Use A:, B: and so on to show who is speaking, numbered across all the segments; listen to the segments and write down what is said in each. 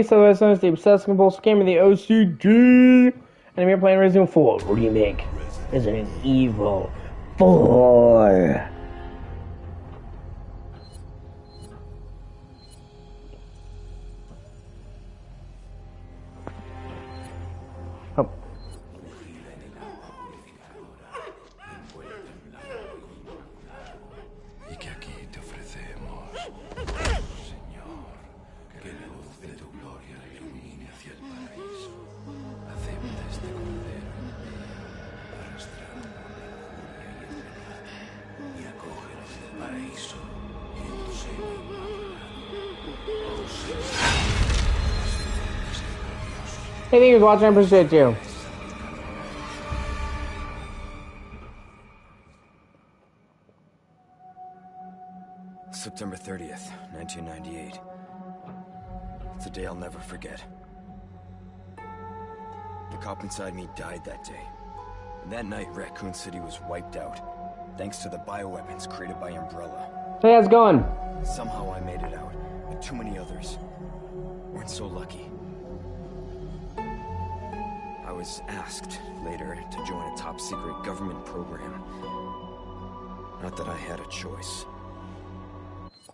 A: So that's known as the obsessive compulsive gamer, the O.C.G. And we're playing Resident Evil 4 Remake. Resident Evil 4. Oh. Hey, thank you for watching. I appreciate you.
B: September 30th, 1998. It's a day I'll never forget. The cop inside me died that day. And that night, Raccoon City was wiped out, thanks to the bioweapons created by Umbrella.
A: Hey, how's it going?
B: Somehow I made it out, but too many others weren't so lucky. I was asked later to join a top-secret government program. Not that I had a choice.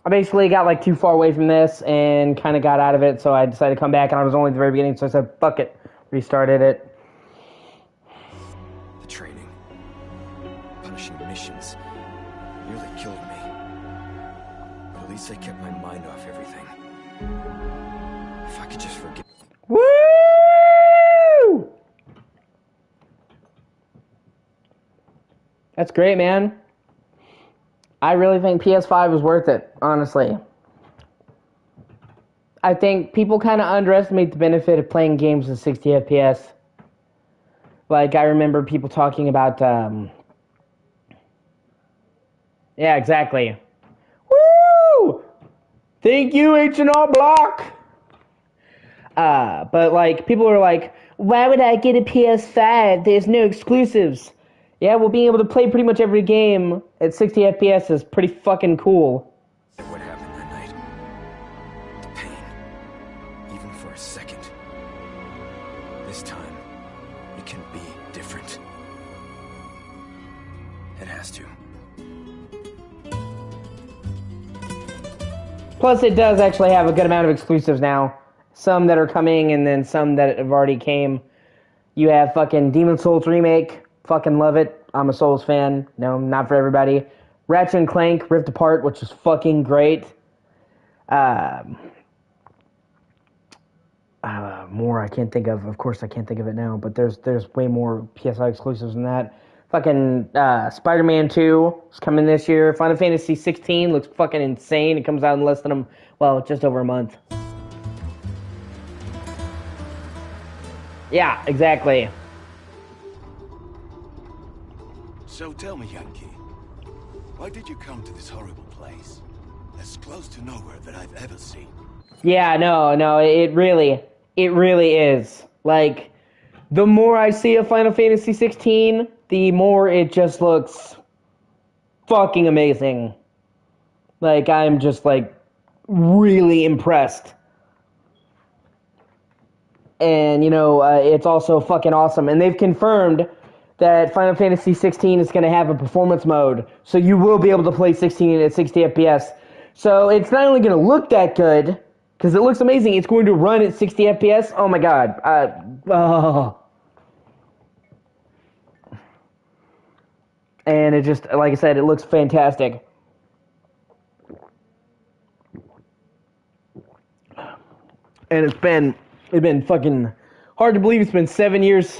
A: I basically got like too far away from this and kind of got out of it, so I decided to come back, and I was only at the very beginning, so I said, fuck it. Restarted it.
B: The training, punishing missions, nearly killed me. But at least I kept my mind off everything. If I could just forget.
A: Woo! That's great, man. I really think PS5 was worth it, honestly. I think people kind of underestimate the benefit of playing games at 60 FPS. Like, I remember people talking about, yeah, exactly. Woo! Thank you, H&R Block! But, like, people are like, why would I get a PS5? There's no exclusives. Yeah, well, being able to play pretty much every game at 60 FPS is pretty fucking cool.
B: What happened that night? The pain, even for a second. This time, it can be different. It has to.
A: Plus, it does actually have a good amount of exclusives now. Some that are coming, and then some that have already came. You have fucking Demon's Souls Remake. Fucking love it. I'm a Souls fan. No, not for everybody. Ratchet and Clank Rift Apart, which is fucking great. More I can't think of. Of course, I can't think of it now. But there's way more PSI exclusives than that. Fucking Spider-Man 2 is coming this year. Final Fantasy 16 looks fucking insane. It comes out in less than just over a month. Yeah, exactly.
C: So tell me, Yankee, why did you come to this horrible place? As close to nowhere that I've ever seen.
A: Yeah, no, it really is. Like, the more I see of Final Fantasy 16, the more it just looks fucking amazing. Like, I'm just, like, really impressed. And, it's also fucking awesome. And they've confirmed that Final Fantasy 16 is going to have a performance mode, so you will be able to play 16 at 60 FPS. So it's not only going to look that good, because it looks amazing, it's going to run at 60 FPS. Oh my god. And it just, like I said, it looks fantastic. And it's been fucking hard to believe it's been 7 years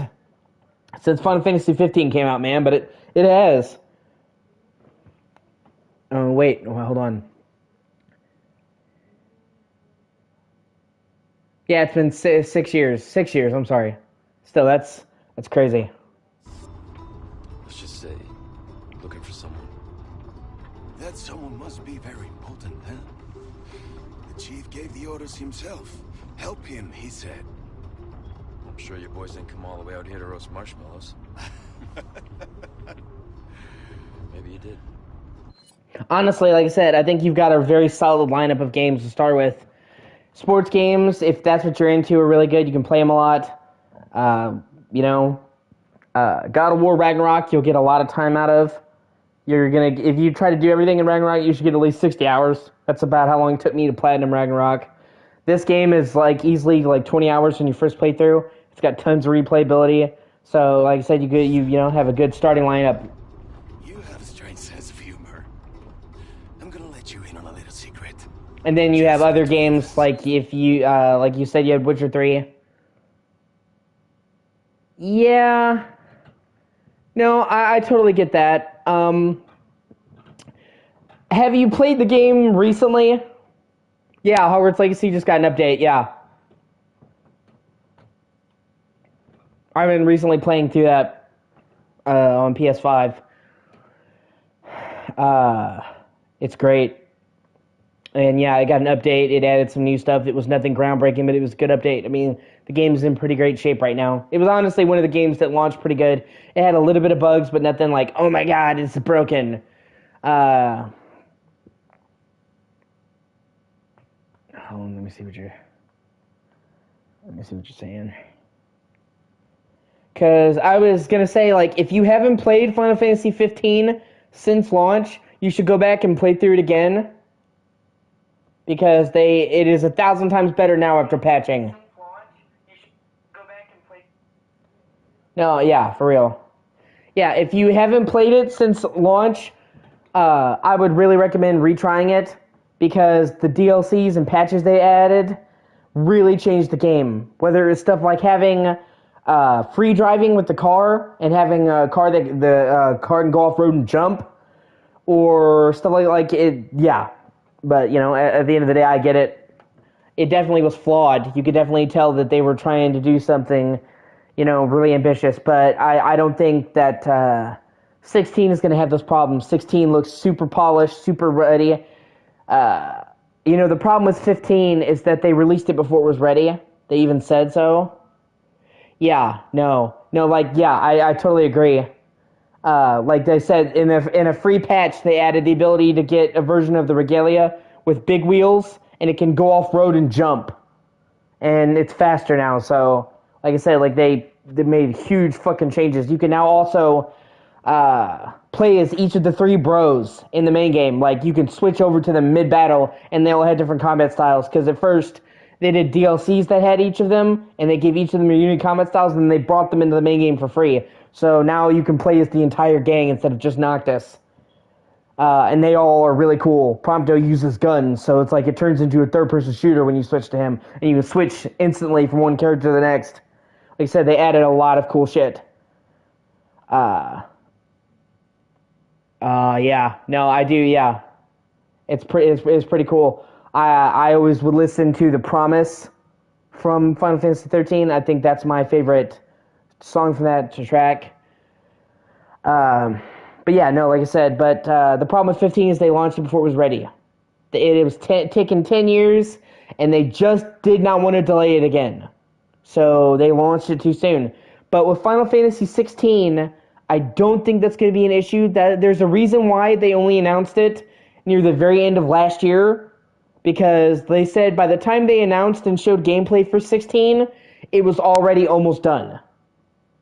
A: since Final Fantasy 15 came out, man, but it has. Oh, wait, hold on. Yeah, it's been 6 years. 6 years, I'm sorry. Still, that's crazy.
B: Let's just say, looking for someone.
C: That someone must be very important, huh? The chief gave the orders himself. Help him, he said.
B: I'm sure your boys didn't come all the way out here to roast marshmallows. Maybe you did.
A: Honestly, like I said, I think you've got a very solid lineup of games to start with. sports games, if that's what you're into, are really good. You can play them a lot. You know, God of War Ragnarok, you'll get a lot of time out of. If you try to do everything in Ragnarok, you should get at least 60 hours. That's about how long it took me to platinum Ragnarok. This game is like easily like 20 hours when you first play through. It's got tons of replayability. So, like I said, you have a good starting lineup.
C: You have a strange sense of humor. I'm gonna let you in on a little secret.
A: And then you have other games like if you like you said you had Witcher 3. Yeah. No, I totally get that. Have you played the game recently? Yeah, Hogwarts Legacy just got an update, yeah. I've been recently playing through that on PS5. It's great. And yeah, it got an update. It added some new stuff. It was nothing groundbreaking, but it was a good update. I mean, the game's in pretty great shape right now. It was honestly one of the games that launched pretty good. It had a little bit of bugs, but nothing like, oh my god, it's broken. Hold on, let me see what you're saying. Because I was going to say, like, if you haven't played Final Fantasy 15 since launch, you should go back and play through it again. Because it is 1,000 times better now after patching. No, yeah, for real. Yeah, if you haven't played it since launch, I would really recommend retrying it. Because the DLCs and patches they added really changed the game. Whether it's stuff like having free driving with the car and having a car that the car can go off road and jump, or stuff like it. Yeah, but at the end of the day, I get it. It definitely was flawed. You could definitely tell that they were trying to do something, really ambitious. But I don't think that 16 is going to have those problems. 16 looks super polished, super ready. The problem with 15 is that they released it before it was ready. They even said so. Yeah, I totally agree. Like they said, in a free patch, they added the ability to get a version of the Regalia with big wheels, and it can go off-road and jump. And it's faster now, so, like I said, like they made huge fucking changes. You can now also play as each of the 3 bros in the main game. Like, you can switch over to them mid-battle, and they all had different combat styles, because at first they did DLCs that had each of them, and they gave each of them their unique combat styles, and they brought them into the main game for free. So now you can play as the entire gang instead of just Noctis. And they all are really cool. Prompto uses guns, so it's like it turns into a third-person shooter when you switch to him, and you can switch instantly from one character to the next. Like I said, they added a lot of cool shit. Yeah. No, I do, yeah. It's pretty cool. I always would listen to The Promise from Final Fantasy 13. I think that's my favorite song from that track. But yeah, no, like I said, but the problem with 15 is they launched it before it was ready. It was taking 10 years, and they just did not want to delay it again. So they launched it too soon. But with Final Fantasy 16, I don't think that's going to be an issue. There's a reason why they only announced it near the very end of last year, because they said by the time they announced and showed gameplay for 16, it was already almost done.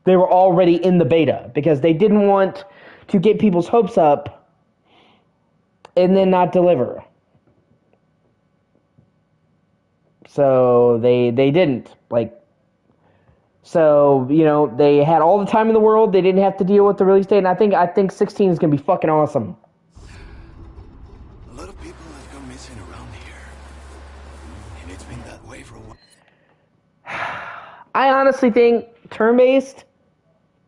A: They were already in the beta, because they didn't want to get people's hopes up and then not deliver. So they didn't. So, they had all the time in the world. They didn't have to deal with the release date, and I think 16 is going to be fucking awesome.
C: A lot of people have gone missing around here, and it's been that way for a while.
A: I honestly think turn-based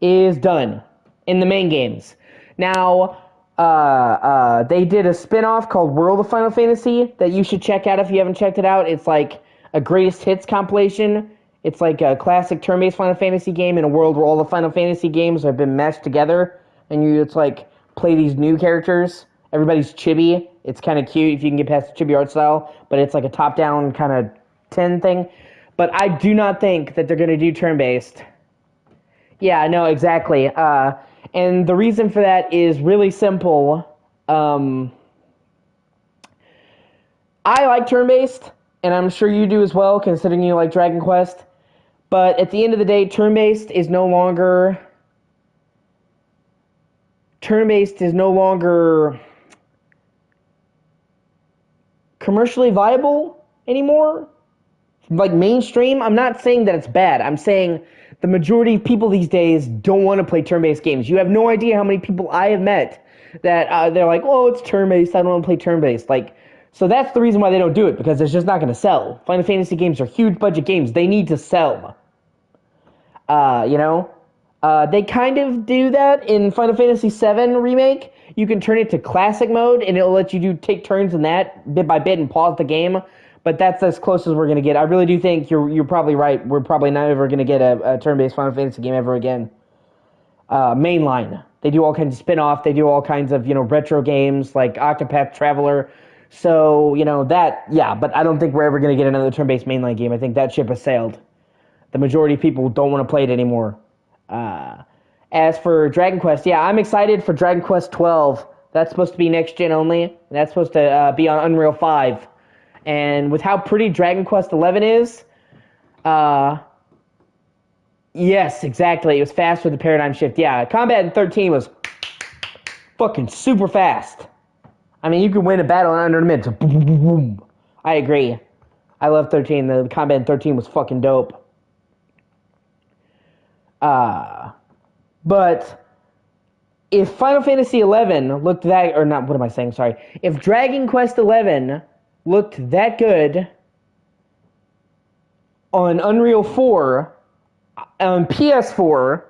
A: is done in the main games. Now, they did a spin-off called World of Final Fantasy that you should check out if you haven't checked it out. It's like a greatest hits compilation. It's like a classic turn-based Final Fantasy game in a world where all the Final Fantasy games have been meshed together, and it's like play these new characters. Everybody's chibi. It's kind of cute if you can get past the chibi art style, but it's like a top-down kind of 10 thing. But I do not think that they're going to do turn-based. Yeah, no, exactly. And the reason for that is really simple. I like turn-based. and I'm sure you do as well, considering you like Dragon Quest. But at the end of the day, turn-based is no longer commercially viable anymore. Like mainstream, I'm not saying that it's bad. I'm saying the majority of people these days don't want to play turn-based games. You have no idea how many people I have met that they're like, oh, it's turn-based, I don't want to play turn-based. Like, so that's the reason why they don't do it, because it's just not going to sell. Final Fantasy games are huge budget games. They need to sell. You know? They kind of do that in Final Fantasy VII Remake. You can turn it to classic mode, and it'll let you take turns in that bit by bit and pause the game. But that's as close as we're going to get. I really do think you're probably right. We're probably not ever going to get a turn-based Final Fantasy game ever again. Mainline. They do all kinds of spin-off. They do all kinds of, retro games like Octopath Traveler. So, but I don't think we're ever going to get another turn-based mainline game. I think that ship has sailed. The majority of people don't want to play it anymore. As for Dragon Quest, yeah, I'm excited for Dragon Quest 12. That's supposed to be next gen only. That's supposed to be on Unreal 5. And with how pretty Dragon Quest 11 is, yes, exactly. It was fast with the paradigm shift. Yeah, combat in 13 was fucking super fast. I mean, you could win a battle in under a minute. So boom, boom, boom, boom. I agree. I love 13. The combat in 13 was fucking dope. But if Final Fantasy 11 looked that, or not, what am I saying? Sorry. If Dragon Quest 11 looked that good on Unreal 4, on PS4,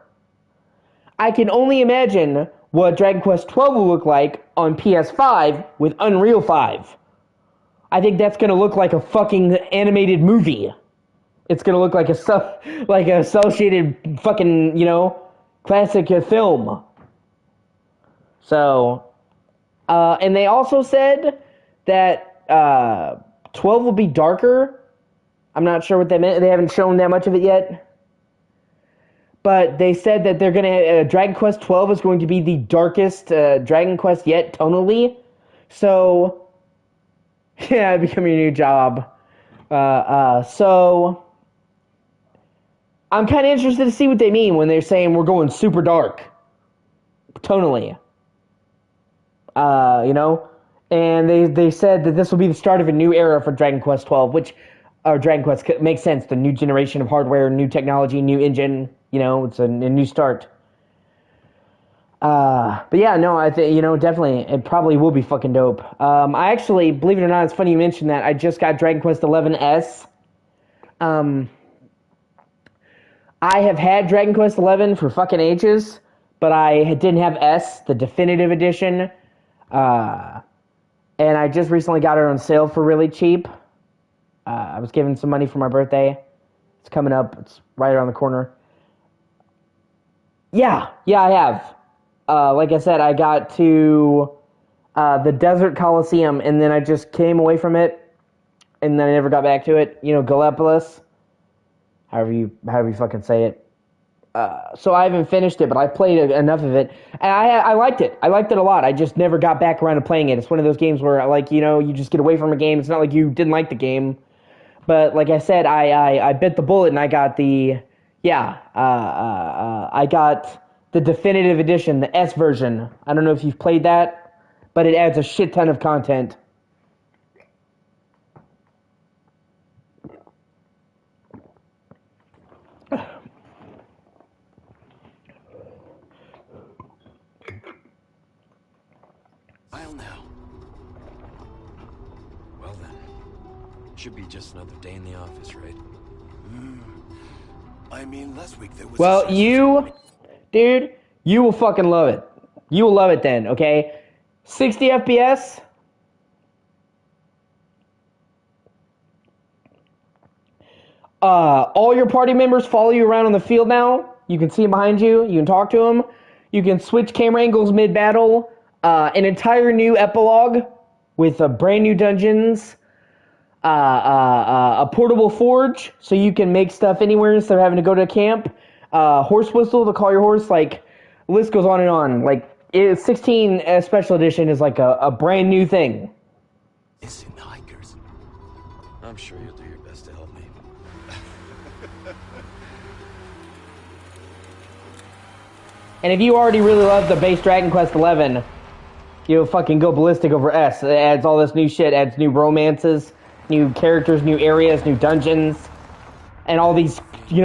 A: I can only imagine what Dragon Quest 12 will look like on PS5 with Unreal 5. I think that's going to look like a fucking animated movie. It's going to look like a associated fucking, classic film. So, and they also said that 12 will be darker. I'm not sure what that meant. They haven't shown that much of it yet. But they said that they're going to, Dragon Quest 12 is going to be the darkest Dragon Quest yet, tonally. So, yeah, it'd become your new job. So, I'm kind of interested to see what they mean when they're saying we're going super dark. Tonally. And they said that this will be the start of a new era for Dragon Quest 12, which, or Dragon Quest makes sense. The new generation of hardware, new technology, new engine, it's a new start. But yeah, no, I think, definitely, it probably will be fucking dope. I actually, believe it or not, it's funny you mentioned that. I just got Dragon Quest 11S. I have had Dragon Quest 11 for fucking ages, but I didn't have S, the definitive edition. And I just recently got it on sale for really cheap. I was given some money for my birthday. It's coming up. It's right around the corner. Yeah, I have. Like I said, I got to the Desert Coliseum, and then I just came away from it, and then I never got back to it. Gallipolis. However you fucking say it. So I haven't finished it, but I played enough of it, and I liked it. I liked it a lot. I just never got back around to playing it. It's one of those games where, you just get away from a game. It's not like you didn't like the game, but like I said, I bit the bullet and I got I got the definitive edition, the S version. I don't know if you've played that, but it adds a shit ton of content.
B: Now. Well then, should be just another day in the office, right?
C: I mean, last week there was.
A: Well, dude, you will fucking love it. You will love it then, okay? 60 FPS. All your party members follow you around on the field now. You can see them behind you. You can talk to them. You can switch camera angles mid-battle. An entire new epilogue with brand new dungeons, a portable forge so you can make stuff anywhere instead of having to go to a camp, horse whistle to call your horse, the list goes on and on. 16 Special Edition is like a brand new thing.
C: Missing hikers.
B: I'm sure you'll do your best to help me.
A: And if you already really love the base Dragon Quest XI, you'll fucking go ballistic over S. It adds all this new shit, adds new romances, new characters, new areas, new dungeons, and all these,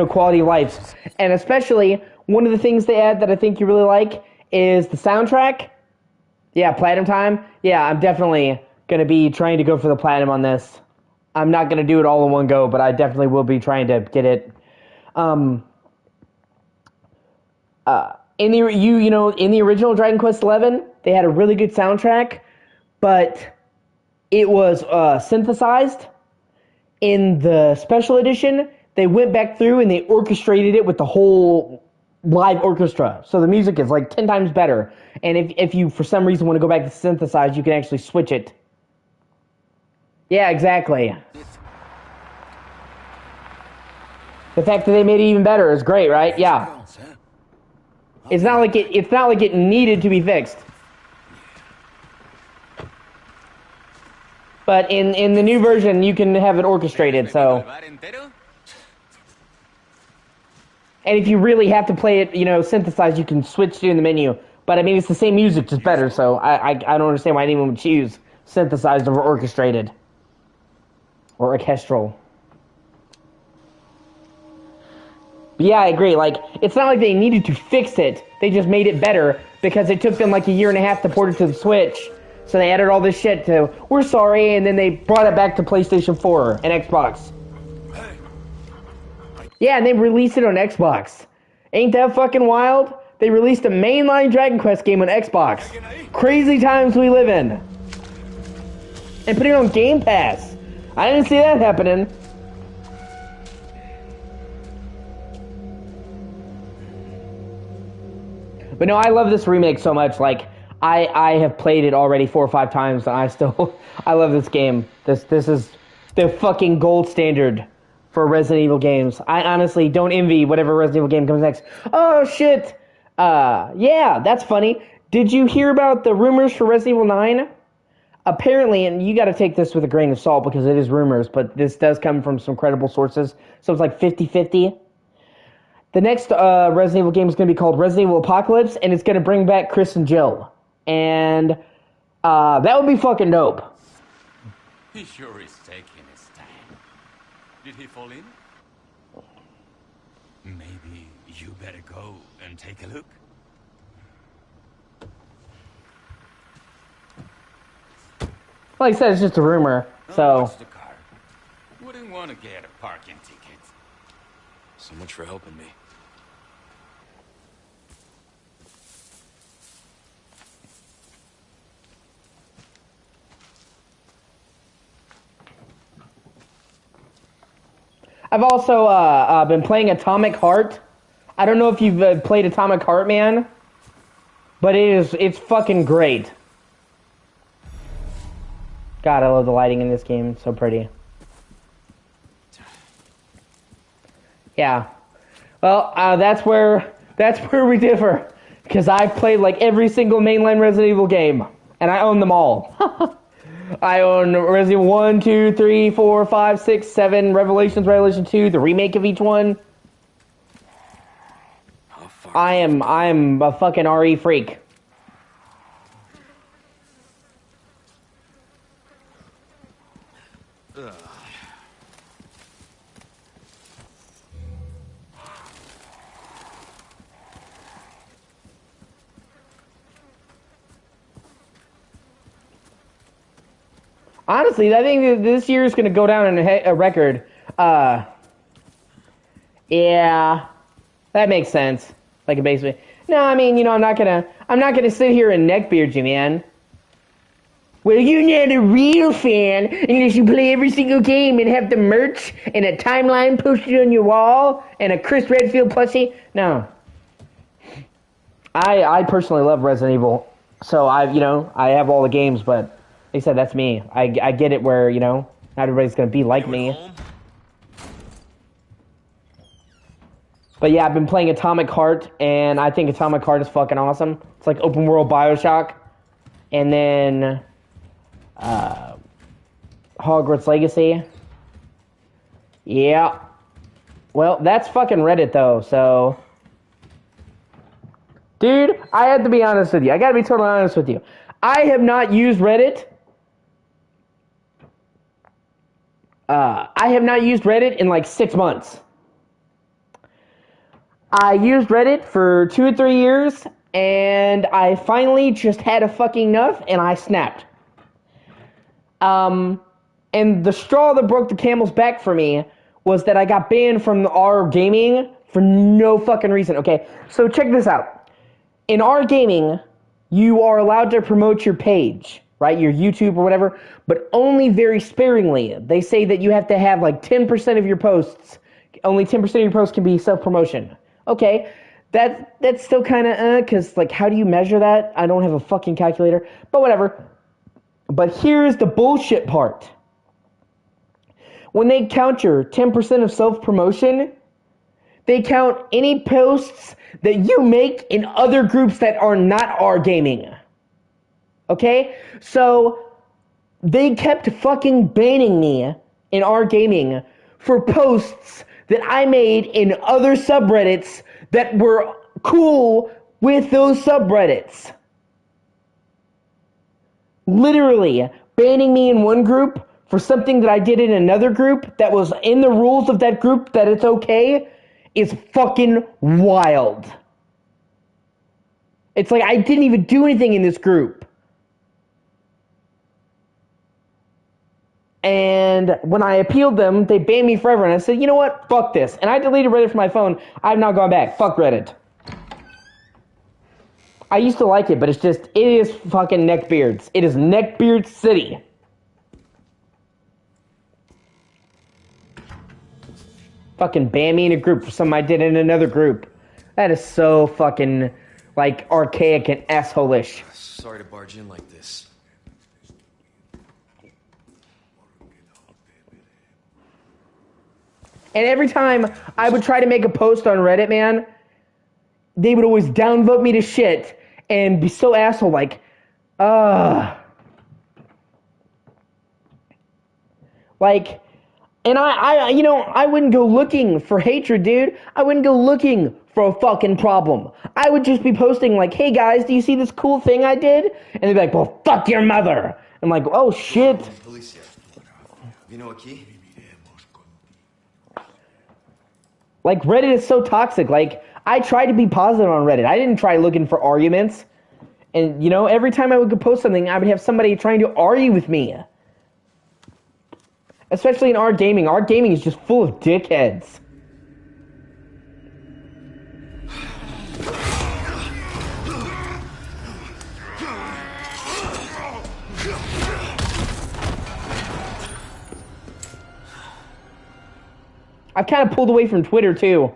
A: quality of life. And especially, one of the things they add that I think you really like is the soundtrack. Yeah, Platinum time. Yeah, I'm definitely going to be trying to go for the Platinum on this. I'm not going to do it all in one go, but I definitely will be trying to get it. In the original Dragon Quest XI, they had a really good soundtrack, but it was synthesized. In the special edition, they went back through and they orchestrated it with the whole live orchestra. So the music is like 10 times better. And if you, for some reason, want to go back to synthesize, you can actually switch it. Yeah, exactly. The fact that they made it even better is great, right? Yeah. It's not like it needed to be fixed. But in the new version, you can have it orchestrated, so. And if you really have to play it, synthesized, you can switch to in the menu. But I mean, it's the same music, just better, so I don't understand why anyone would choose synthesized over orchestrated. Or orchestral. But yeah, I agree. Like, it's not like they needed to fix it. They just made it better because it took them like a year and a half to port it to the Switch. So they added all this shit to, we're sorry, and then they brought it back to PlayStation 4 and Xbox. Yeah, and they released it on Xbox. Ain't that fucking wild? They released a mainline Dragon Quest game on Xbox. Crazy times we live in. And put it on Game Pass. I didn't see that happening. But no, I love this remake so much. Like, I have played it already 4 or 5 times, and I love this game. This is the fucking gold standard for Resident Evil games. I honestly don't envy whatever Resident Evil game comes next. Oh, shit. Yeah, that's funny. Did you hear about the rumors for Resident Evil 9? Apparently, and you got to take this with a grain of salt because it is rumors, but this does come from some credible sources. So it's like 50-50. The next Resident Evil game is going to be called Resident Evil Apocalypse, and it's going to bring back Chris and Jill. And that would be fucking dope.
D: He sure is taking his time. Did he fall in? Maybe you better go and take a look.
A: Like I said, it's just a rumor, so.
D: Watch the car. Wouldn't want to get a parking ticket.
B: So much for helping me.
A: I've also been playing Atomic Heart. I don't know if you've played Atomic Heart, man, but it's fucking great. God, I love the lighting in this game. It's so pretty. Yeah. Well, that's where we differ, because I've played like every single mainline Resident Evil game, and I own them all. I own Resident Evil 1, 2, 3, 4, 5, 6, 7, Revelations, Revelation 2, the remake of each one. I'm a fucking RE freak. Honestly, I think that this year is going to go down in a record. Yeah, that makes sense. Like a basically, no, I mean, I'm not gonna sit here and neckbeard you, man. Well, you're not a real fan unless you play every single game and have the merch and a timeline posted on your wall and a Chris Redfield plushie. No, I personally love Resident Evil, so I have all the games, but. They said that's me. I get it where, not everybody's going to be like me. But yeah, I've been playing Atomic Heart, and I think Atomic Heart is fucking awesome. It's like open world BioShock. And then Hogwarts Legacy. Yeah. Well, that's fucking Reddit, though, so... Dude, I have to be honest with you. I gotta be totally honest with you. I have not used Reddit. I have not used Reddit in like 6 months. I used Reddit for 2 or 3 years, and I finally just had a fucking enough, and I snapped. And the straw that broke the camel's back for me was that I got banned from R gaming for no fucking reason. Okay, so check this out. In R gaming, you are allowed to promote your page, right? Your YouTube or whatever, but only very sparingly. They say that you have to have like 10% of your posts. Only 10% of your posts can be self-promotion. Okay, that's still kind of because like how do you measure that? I don't have a fucking calculator, but whatever. But here's the bullshit part. When they count your 10% of self-promotion, they count any posts that you make in other groups that are not R gaming. Okay? So they kept fucking banning me in R gaming for posts that I made in other subreddits that were cool with those subreddits. Literally banning me in one group for something that I did in another group that was in the rules of that group that it's okay is fucking wild. It's like I didn't even do anything in this group. And when I appealed them, they banned me forever. And I said, you know what? Fuck this. And I deleted Reddit from my phone. I've not gone back. Fuck Reddit. I used to like it, but it is fucking neckbeards. It is neckbeard city. Fucking ban me in a group for something I did in another group. That is so fucking, like, archaic and asshole-ish.
B: Sorry to barge in like this.
A: And every time I would try to make a post on Reddit, man, they would always downvote me to shit and be so asshole, like, like, and I wouldn't go looking for hatred, dude. I wouldn't go looking for a fucking problem. I would just be posting like, hey guys, do you see this cool thing I did? And they'd be like, well, fuck your mother. I'm like, oh shit.
B: Alicia, you know a key?
A: Like, Reddit is so toxic. Like, I tried to be positive on Reddit. I didn't try looking for arguments. And, you know, every time I would post something, I would have somebody trying to argue with me. Especially in R gaming. R gaming is just full of dickheads. I've kind of pulled away from Twitter, too.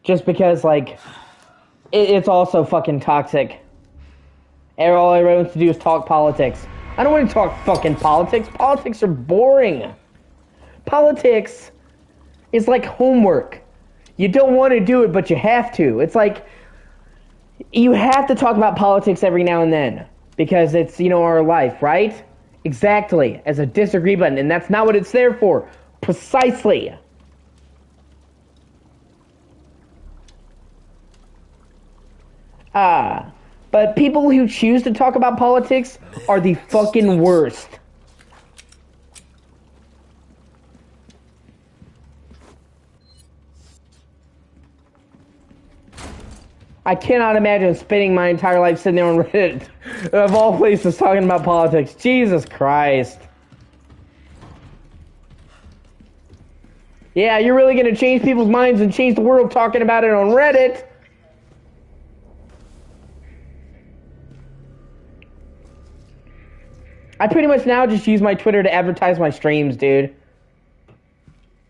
A: Just because, like, it's also fucking toxic. All everyone wants to do is talk politics. I don't want to talk fucking politics. Politics are boring. Politics is like homework. You don't want to do it, but you have to. It's like, you have to talk about politics every now and then. Because it's, you know, our life, right? Exactly. As a disagree button. And that's not what it's there for. Precisely. But people who choose to talk about politics are the fucking worst. I cannot imagine spending my entire life sitting there on Reddit, of all places, talking about politics. Jesus Christ. Yeah, you're really going to change people's minds and change the world talking about it on Reddit. I pretty much now just use my Twitter to advertise my streams, dude.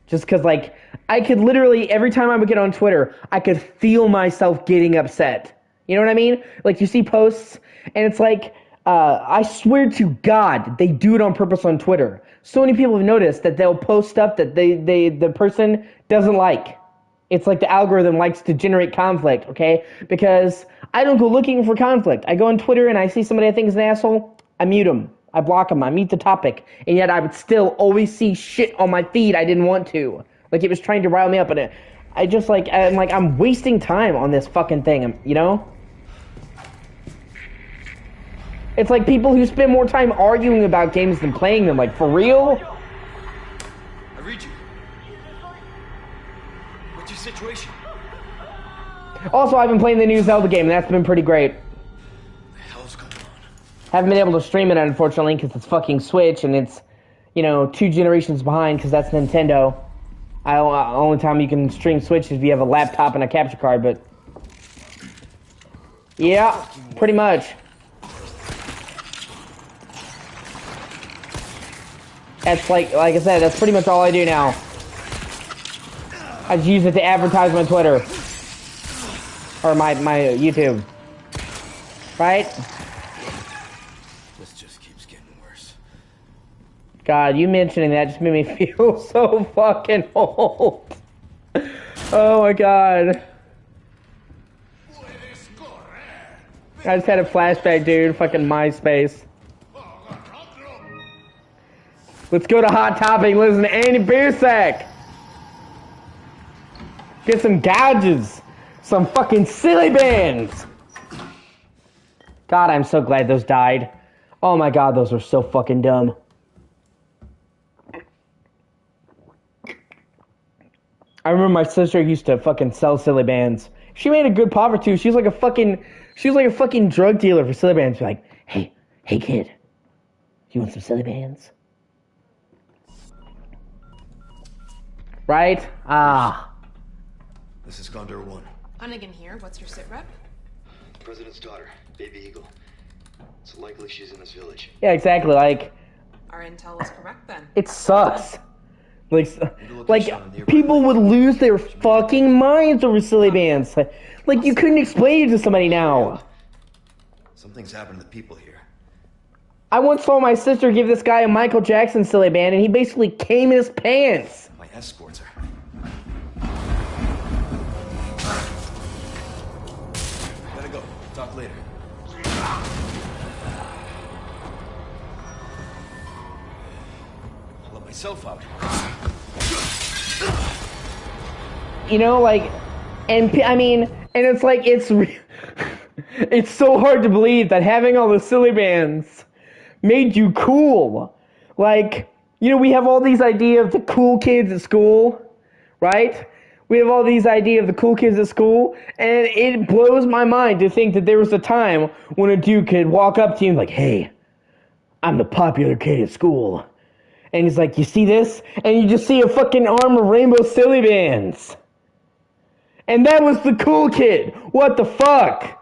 A: Just because, like, I could literally, every time I would get on Twitter, I could feel myself getting upset. You know what I mean? Like, you see posts, and it's like, I swear to God, they do it on purpose on Twitter. So many people have noticed that they'll post stuff that the person doesn't like. It's like the algorithm likes to generate conflict, okay? Because I don't go looking for conflict. I go on Twitter and I see somebody I think is an asshole, I mute them. I block them. I mute the topic. And yet I would still always see shit on my feed I didn't want to. Like, it was trying to rile me up. And I'm wasting time on this fucking thing, you know? It's like people who spend more time arguing about games than playing them. Like, for real?
B: I read you. What's your situation?
A: Also, I've been playing the new Zelda game, and that's been pretty great.
B: What the hell's going on?
A: Haven't been able to stream it, unfortunately, because it's fucking Switch, and it's, 2 generations behind, because that's Nintendo. Only time you can stream Switch is if you have a laptop and a capture card, but... Yeah, pretty much. That's like I said, that's pretty much all I do now. I just use it to advertise my Twitter. Or my YouTube. Right?
B: This just keeps getting worse.
A: God, you mentioning that just made me feel so fucking old. Oh my god. I just had a flashback, dude. Fucking MySpace. Let's go to Hot Topic and listen to Andy Biersack. Get some gouges. Some fucking silly bands. God, I'm so glad those died. Oh my god, those were so fucking dumb. I remember my sister used to fucking sell silly bands. She made a good profit too. She was like a fucking drug dealer for silly bands. She's like, hey kid, you want some silly bands? Right?
C: This is Condor 1.
E: Hunnigan here. What's your sit rep?
C: President's daughter, Baby Eagle. It's likely she's in this village.
A: Yeah, exactly. Like,
E: Our intel was correct then.
A: it sucks. Like people would lose their fucking minds over silly bands. Like, you couldn't explain it to somebody now.
C: Something's happened to the people here.
A: I once saw my sister give this guy a Michael Jackson silly band, and he basically came in his pants.
C: My escorts are. Gotta go. Talk later. I'll let myself out.
A: And it's like, it's so hard to believe that having all the silly bands made you cool. Like, we have all these ideas of the cool kids at school, right? We have all these ideas of the cool kids at school, and it blows my mind to think that there was a time when a dude could walk up to you and be like, hey, I'm the popular kid at school. And he's like, you see this? And you just see a fucking arm of rainbow silly bands. And that was the cool kid. What the fuck?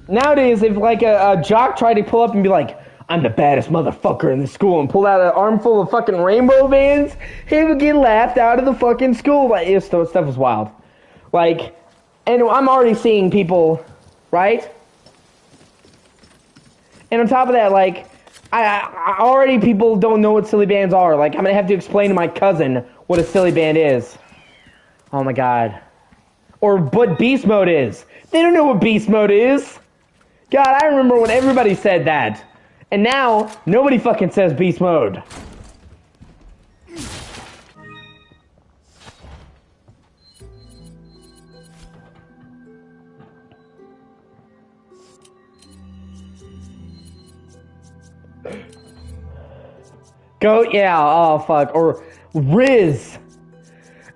A: Nowadays, if like a jock tried to pull up and be like, I'm the baddest motherfucker in the school, and pull out an armful of fucking rainbow bands, he would get laughed out of the fucking school. Like, stuff was wild. Like, and I'm already seeing people, right? And on top of that, like, I already people don't know what silly bands are. Like, I'm gonna have to explain to my cousin what a silly band is. Oh my god. Or what beast mode is. They don't know what beast mode is. God, I remember when everybody said that. And now, nobody fucking says beast mode. Goat, yeah, oh fuck. Or Riz.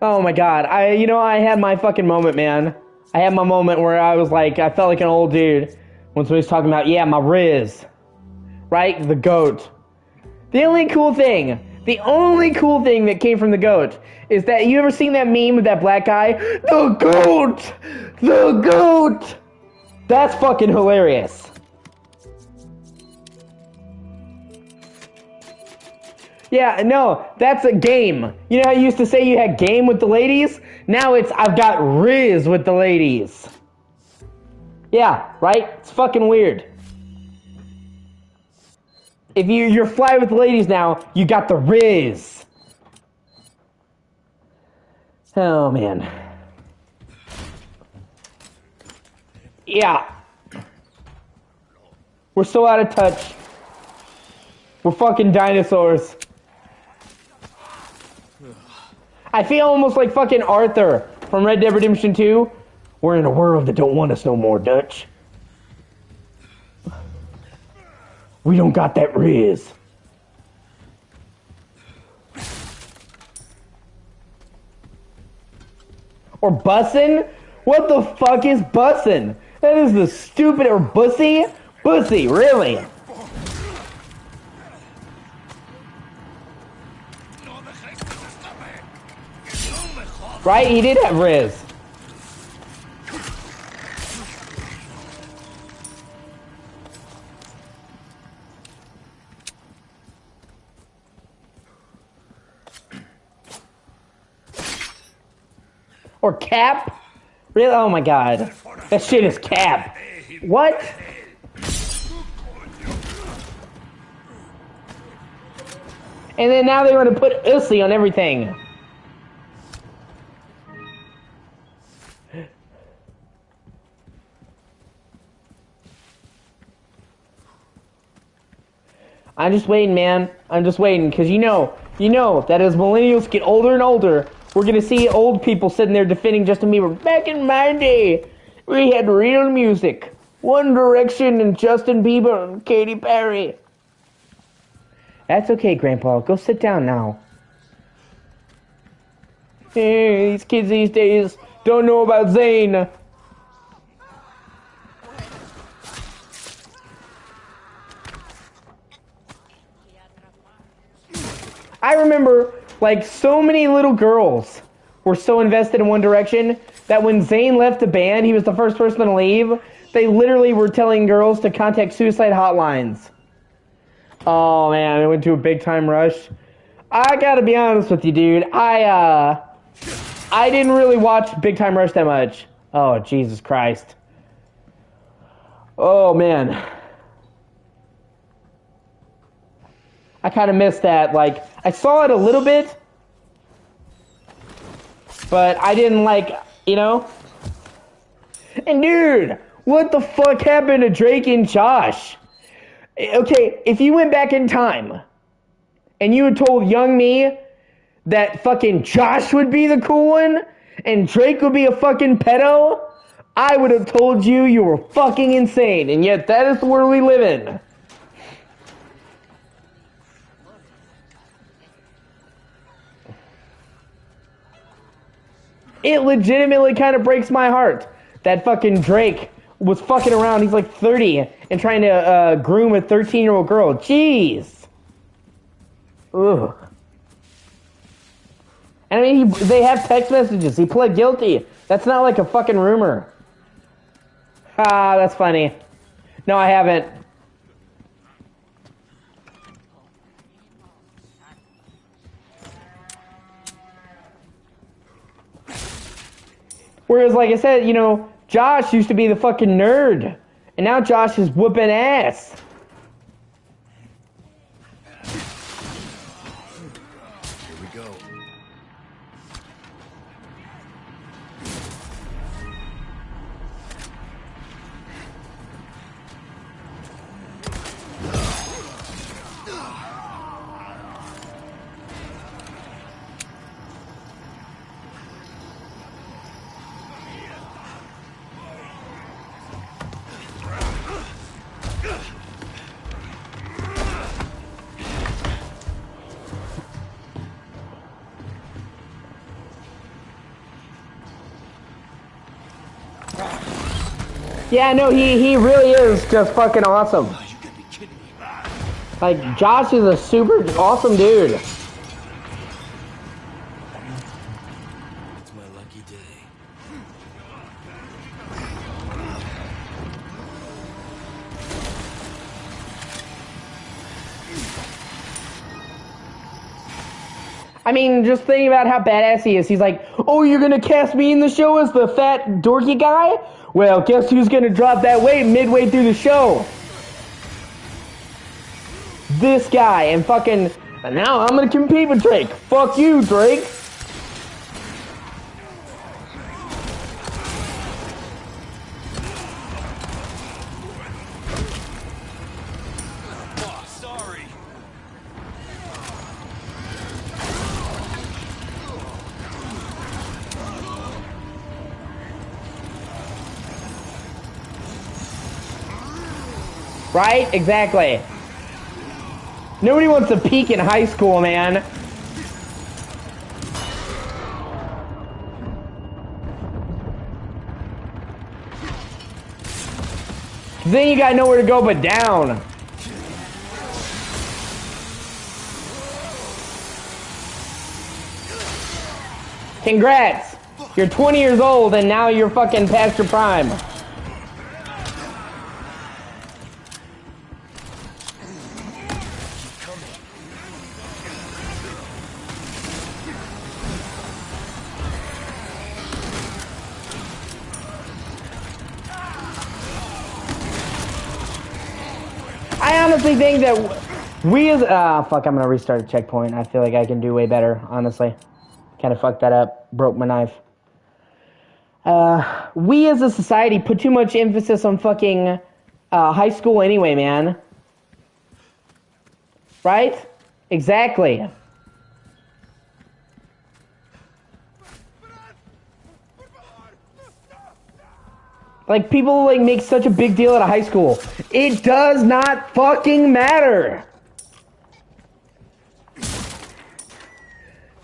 A: Oh my god. I had my fucking moment, man. I had my moment where I was like, I felt like an old dude when somebody's talking about, yeah, my Riz. Right? The goat. The only cool thing that came from the goat is that, you ever seen that meme with that black guy? The goat! The goat! That's fucking hilarious. Yeah, no, that's a game. You know how you used to say you had game with the ladies? Now it's, I've got Riz with the ladies. Yeah, right? It's fucking weird. If you're fly with the ladies now, you got the Riz. Oh, man. Yeah. We're so out of touch. We're fucking dinosaurs. I feel almost like fucking Arthur from Red Dead Redemption 2. We're in a world that don't want us no more, Dutch. We don't got that riz. Or bussin'? What the fuck is bussin'? That is the stupid, or bussy? Bussy, really? Right? He did have riz. Or Cap? Really? Oh my god. That shit is Cap. What? And then now they want to put O.C.G on everything. I'm just waiting, man. I'm just waiting, because you know that as millennials get older and older, we're going to see old people sitting there defending Justin Bieber. Back in my day, we had real music. One Direction and Justin Bieber and Katy Perry. That's okay, Grandpa. Go sit down now. Hey, these kids these days don't know about Zayn. I remember, like, so many little girls were so invested in One Direction that when Zayn left the band, he was the first person to leave. They literally were telling girls to contact suicide hotlines. Oh man, I went to a big time rush. I gotta be honest with you, dude. I didn't really watch Big Time Rush that much. Oh, Jesus Christ. Oh man. I kind of missed that. Like, I saw it a little bit, but I didn't like, you know? And dude, what the fuck happened to Drake and Josh? Okay, if you went back in time and you had told young me that fucking Josh would be the cool one and Drake would be a fucking pedo, I would have told you you were fucking insane. And yet that is the world we live in. It legitimately kind of breaks my heart that fucking Drake was fucking around. He's like 30 and trying to groom a 13-year-old girl. Jeez. Ugh. And I mean, they have text messages. He pled guilty. That's not like a fucking rumor. Ah, that's funny. No, I haven't. Whereas, like I said, you know, Josh used to be the fucking nerd. And now Josh is whooping ass.
C: Here we go.
A: Yeah, no, he really is just fucking awesome.
C: Oh, you gotta be kidding me.
A: Like, Josh is a super awesome dude.
B: It's my lucky day.
A: I mean, just thinking about how badass he is. He's like, oh, you're gonna cast me in the show as the fat, dorky guy? Well, guess who's gonna drop that weight midway through the show? This guy. And fucking, now I'm gonna compete with Drake. Fuck you, Drake. Right? Exactly. Nobody wants to peak in high school, man. Then you got nowhere to go but down. Congrats. You're 20 years old and now you're fucking past your prime. I honestly think that we as fuck, I'm gonna restart a checkpoint. I feel like I can do way better, honestly. Kind of fucked that up. Broke my knife. We as a society put too much emphasis on fucking high school anyway, man. Right? Exactly. Like, people, like, make such a big deal out of high school. It does not fucking matter.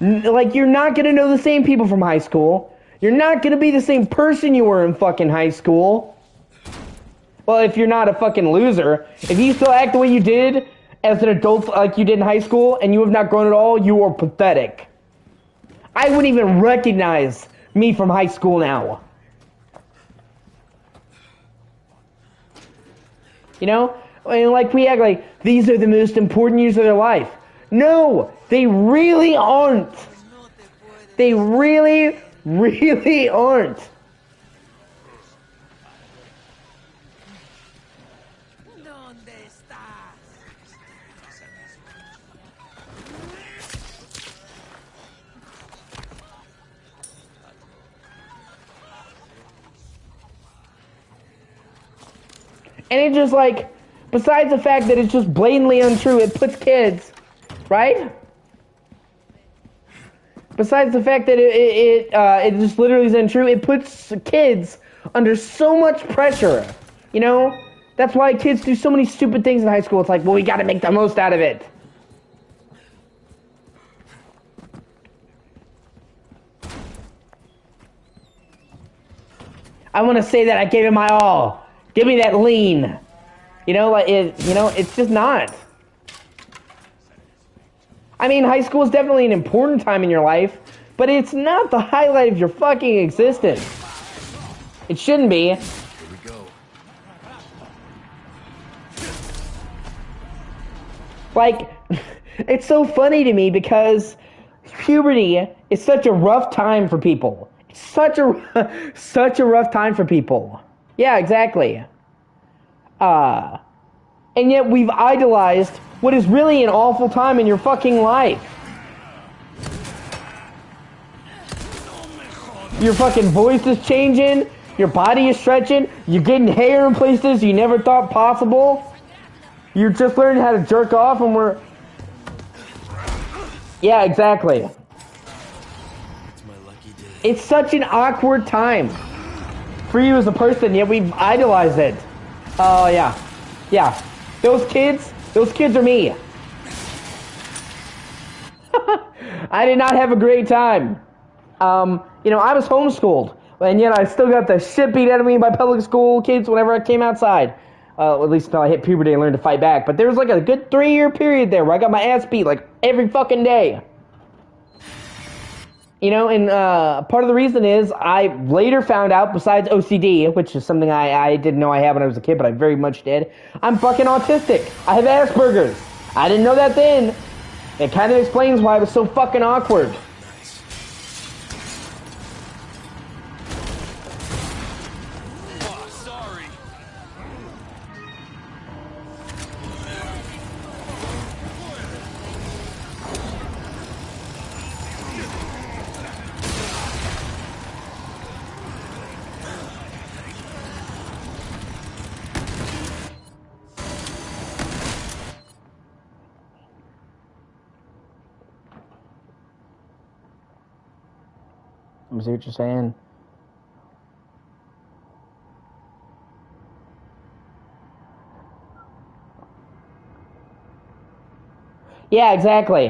A: Like, you're not gonna know the same people from high school. You're not gonna be the same person you were in fucking high school. Well, if you're not a fucking loser. If you still act the way you did as an adult like you did in high school, and you have not grown at all, you are pathetic. I wouldn't even recognize me from high school now. You know? And like, we act like these are the most important years of their life. No, they really aren't. They really, really aren't. And it's just like, besides the fact that it's just blatantly untrue, it puts kids, right? Besides the fact that it just literally is untrue, it puts kids under so much pressure, you know? That's why kids do so many stupid things in high school. It's like, well, we gotta make the most out of it. I want to say that I gave it my all. Give me that lean. You know, like it's just not. I mean, high school is definitely an important time in your life, but it's not the highlight of your fucking existence. It shouldn't be.
B: Here we go.
A: Like, it's so funny to me because puberty is such a rough time for people. It's such a rough time for people. Yeah, exactly. And yet we've idolized what is really an awful time in your fucking life. Your fucking voice is changing, your body is stretching, you're getting hair in places you never thought possible. You're just learning how to jerk off and we're... Yeah, exactly.
B: It's my lucky day.
A: It's such an awkward time for you as a person, yet we've idolized it. Oh, yeah. Yeah. Those kids are me. I did not have a great time. You know, I was homeschooled, and yet I still got the shit beat out of me by public school kids whenever I came outside. At least until I hit puberty and learned to fight back. But there was like a good 3-year period there where I got my ass beat like every fucking day. You know, and part of the reason is I later found out, besides O.C.G, which is something I didn't know I had when I was a kid, but I very much did, I'm fucking autistic. I have Asperger's. I didn't know that then. It kind of explains why I was so fucking awkward.
B: Oh, sorry.
A: Let me see what you're saying. Yeah, exactly.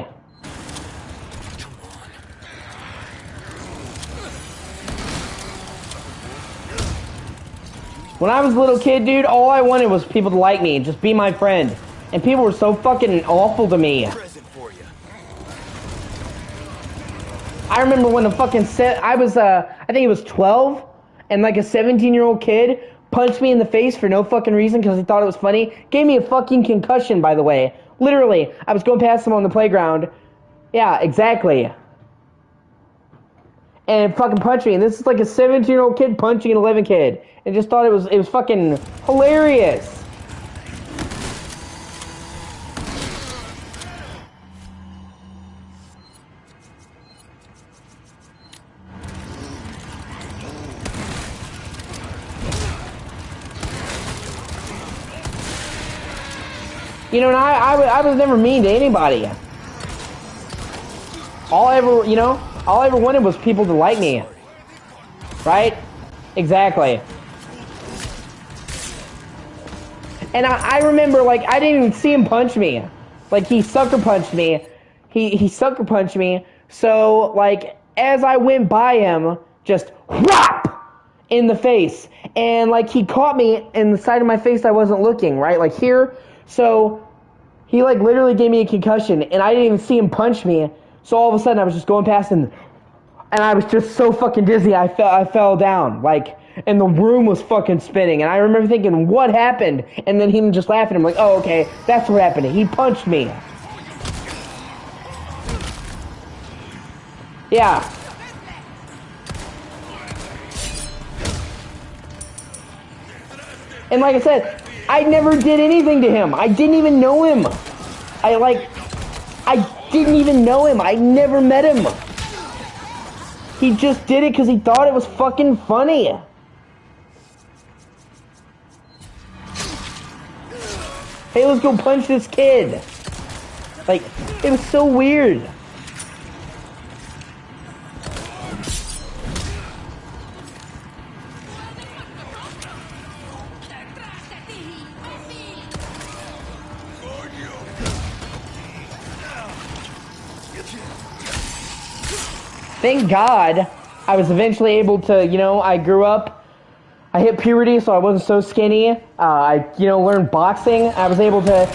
A: When I was a little kid, dude, all I wanted was people to like me and just be my friend. And people were so fucking awful to me.
B: Present for you.
A: I remember when the fucking I was, I think it was 12, and like a 17-year-old kid punched me in the face for no fucking reason because he thought it was funny. Gave me a fucking concussion, by the way. Literally, I was going past him on the playground. Yeah, exactly. And fucking punched me. And this is like a 17-year-old kid punching an 11 kid. And just thought it was fucking hilarious. You know, and I was never mean to anybody. All I ever wanted was people to like me. Right? Exactly. And I remember, like, I didn't even see him punch me. Like, he sucker punched me. He sucker punched me. So, like, as I went by him, just whop in the face. And, like, he caught me in the side of my face I wasn't looking, right? Like, here. So, he, like, literally gave me a concussion. And I didn't even see him punch me. So, all of a sudden, I was just going past him. And I was just so fucking dizzy, I fell down. Like, and the room was fucking spinning. And I remember thinking, what happened? And then him just laughing. I'm like, oh, okay, that's what happened. He punched me. Yeah. And like I said, I never did anything to him. I didn't even know him. I didn't even know him. I never met him. He just did it because he thought it was fucking funny. Hey, let's go punch this kid. Like, it was so weird. Thank God I was eventually able to, I grew up, I hit puberty, so I wasn't so skinny. I learned boxing. I was able to,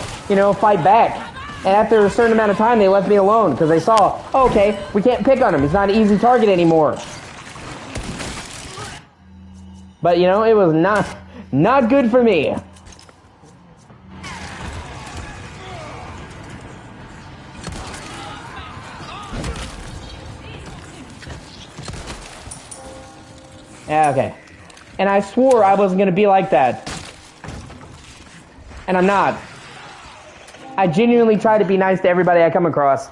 A: fight back. And after a certain amount of time, they left me alone because they saw, oh, okay, we can't pick on him. He's not an easy target anymore. But, it was not good for me. Yeah, okay. And I swore I wasn't going to be like that. And I'm not. I genuinely try to be nice to everybody I come across.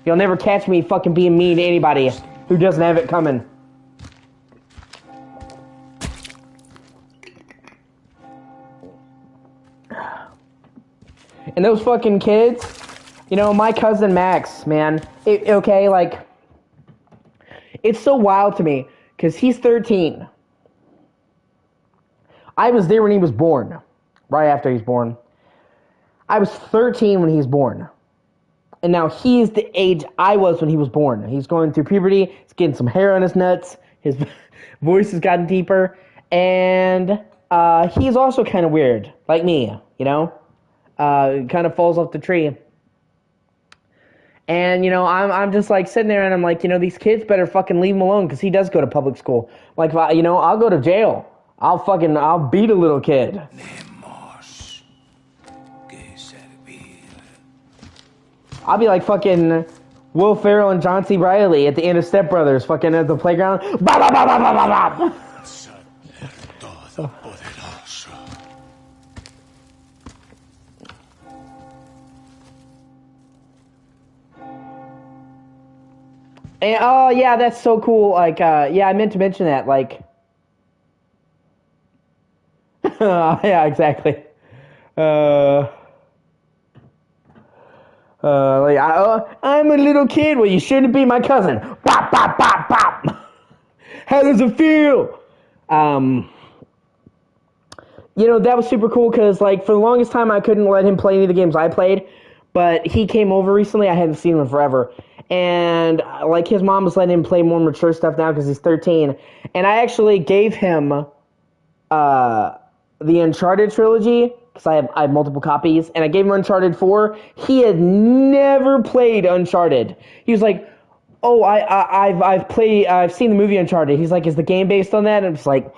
A: You'll never catch me fucking being mean to anybody who doesn't have it coming. And those fucking kids, my cousin Max, man, it's so wild to me, because he's 13. I was there when he was born, right after he's born. I was 13 when he was born. And now he is the age I was when he was born. He's going through puberty, he's getting some hair on his nuts, his voice has gotten deeper, and he's also kind of weird, like me, kind of falls off the tree. And, I'm just, like, sitting there, and I'm like, these kids better fucking leave him alone, because he does go to public school. Like, I'll go to jail. I'll beat a little kid. I'll be like fucking Will Ferrell and John C. Reilly at the end of Step Brothers, fucking at the playground. Bah, bah, bah, bah, bah, bah, bah. And, oh, yeah, that's so cool. Like, I meant to mention that. Like, yeah, exactly. I'm a little kid. Well, you shouldn't be my cousin. Bop, bop, bop, bop. How does it feel? That was super cool because, like, for the longest time, I couldn't let him play any of the games I played. but he came over recently. I hadn't seen him in forever. And like his mom was letting him play more mature stuff now because he's 13. And I actually gave him the Uncharted trilogy because I have multiple copies, and I gave him Uncharted 4. He had never played Uncharted. He was like, "Oh, I've seen the movie Uncharted." He's like, "Is the game based on that?" And I'm just like,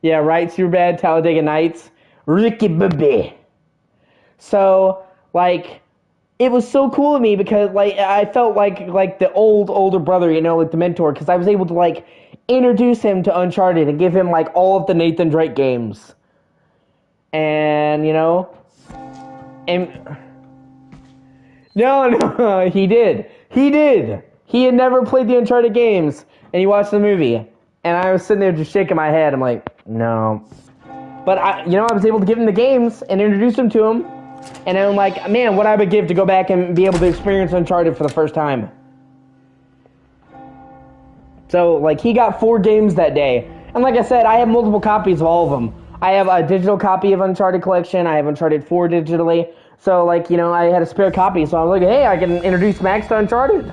A: yeah, right. Superbad, Talladega Nights, Ricky Bobby. So like, it was so cool to me because like I felt like the older brother, like the mentor, because I was able to like introduce him to Uncharted and give him like all of the Nathan Drake games, and and no, he had never played the Uncharted games, and he watched the movie, and I was sitting there just shaking my head. I'm like, no, but I was able to give him the games and introduce him to him. And I'm like, man, what I would give to go back and be able to experience Uncharted for the first time. So, like, he got 4 games that day. And like I said, I have multiple copies of all of them. I have a digital copy of Uncharted Collection. I have Uncharted 4 digitally. So, like, I had a spare copy. So I was like, hey, I can introduce Max to Uncharted.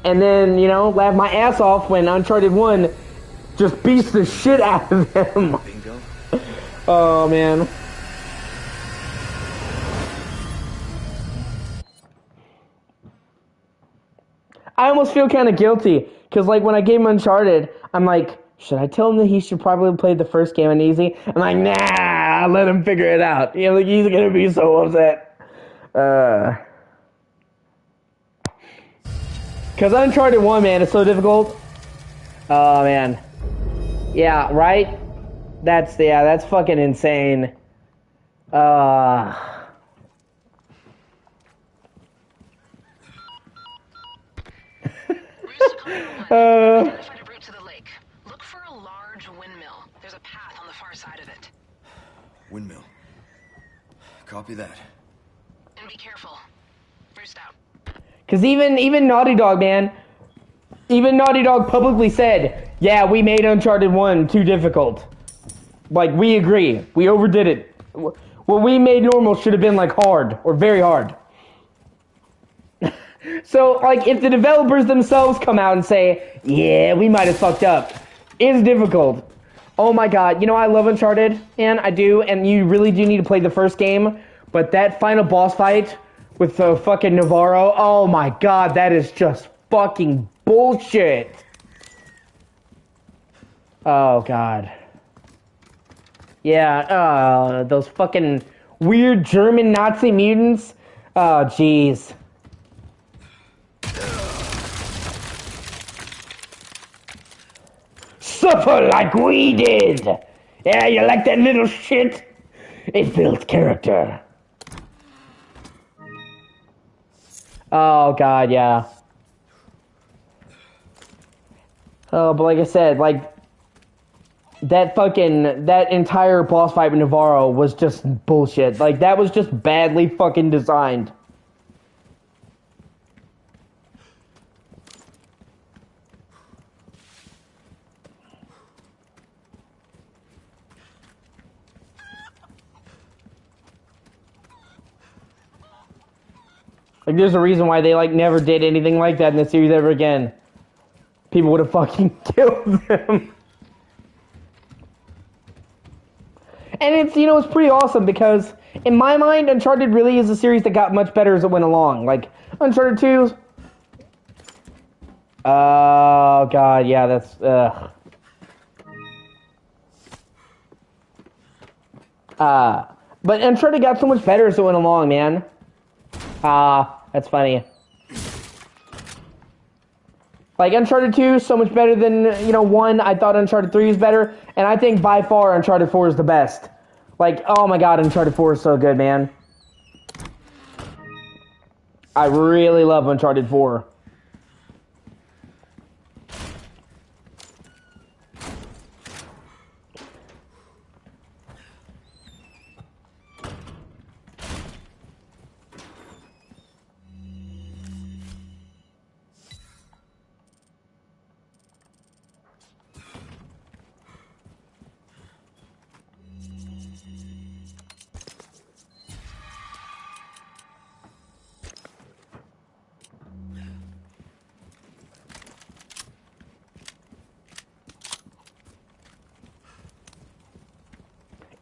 A: And then, laugh my ass off when Uncharted 1 just beats the shit out of him.
B: Bingo.
A: Oh, man. I almost feel kind of guilty because, like, when I gave him Uncharted, I'm like, should I tell him that he should probably play the first game on easy? I'm like, nah, I'll let him figure it out. Like, he's gonna be so upset. Because Uncharted 1, man, is so difficult. Oh, man. Yeah, right? That's fucking insane.
F: Identified a route to the lake. Look for a large windmill. There's a path on the far side of it.
B: Windmill. Copy that.
F: And be careful. Roost out.
A: Because even Naughty Dog, man, even Naughty Dog publicly said, yeah, we made Uncharted 1 too difficult. Like, we agree. We overdid it. What we made normal should have been, like, hard. Or very hard. So, like, if the developers themselves come out and say, yeah, we might have fucked up, it's difficult. Oh my god, I love Uncharted, and I do, and you really do need to play the first game, but that final boss fight with the fucking Navarro, oh my god, that is just fucking bullshit. Oh god. Yeah, those fucking weird German Nazi mutants. Oh, jeez. Suffer like we did! Yeah, you like that little shit? It builds character. Oh, God, yeah. Oh, but like I said, like, that entire boss fight with Navarro was just bullshit. Like, that was just badly fucking designed. Like, there's a reason why they, like, never did anything like that in the series ever again. People would have fucking killed them. And it's pretty awesome because, in my mind, Uncharted really is a series that got much better as it went along. Like, Uncharted 2... Oh, God, yeah, that's... But Uncharted got so much better as it went along, man. That's funny. Like, Uncharted 2 is so much better than, 1. I thought Uncharted 3 was better. And I think, by far, Uncharted 4 is the best. Like, oh my god, Uncharted 4 is so good, man. I really love Uncharted 4.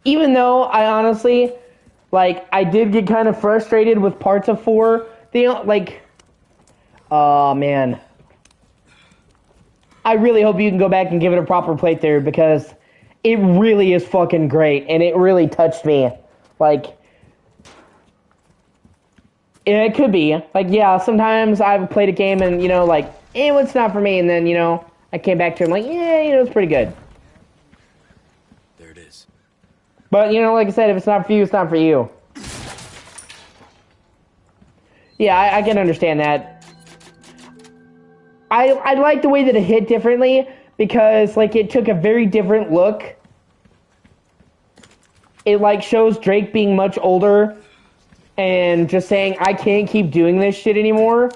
A: even though I honestly, like, I did get kind of frustrated with parts of 4. They don't, like, oh, man. I really hope you can go back and give it a proper playthrough because it really is fucking great and it really touched me. Like, it could be. Like, yeah, sometimes I've played a game and, you know, like, it's not for me, and then, you know, I came back to it and, like, yeah, you know, it's pretty good.
B: There it is.
A: But, you know, like I said, if it's not for you, it's not for you. Yeah, I can understand that. I like the way that it hit differently because, like, it took a very different look. It, like, shows Drake being much older and just saying, I can't keep doing this shit anymore.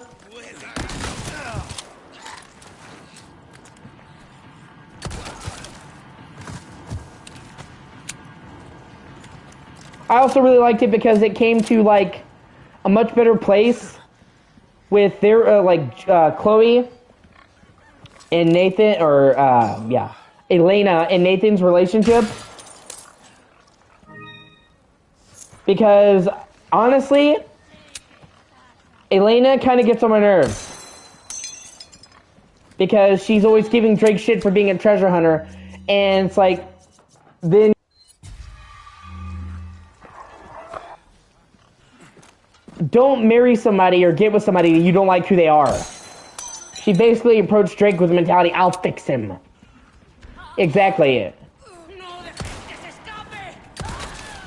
A: I also really liked it because it came to, like, a much better place with their, Chloe and Nathan, or, Elena and Nathan's relationship. Because, honestly, Elena kind of gets on my nerves. Because she's always giving Drake shit for being a treasure hunter. And it's like, then don't marry somebody or get with somebody you don't like who they are. She basically approached Drake with the mentality, I'll fix him. Exactly.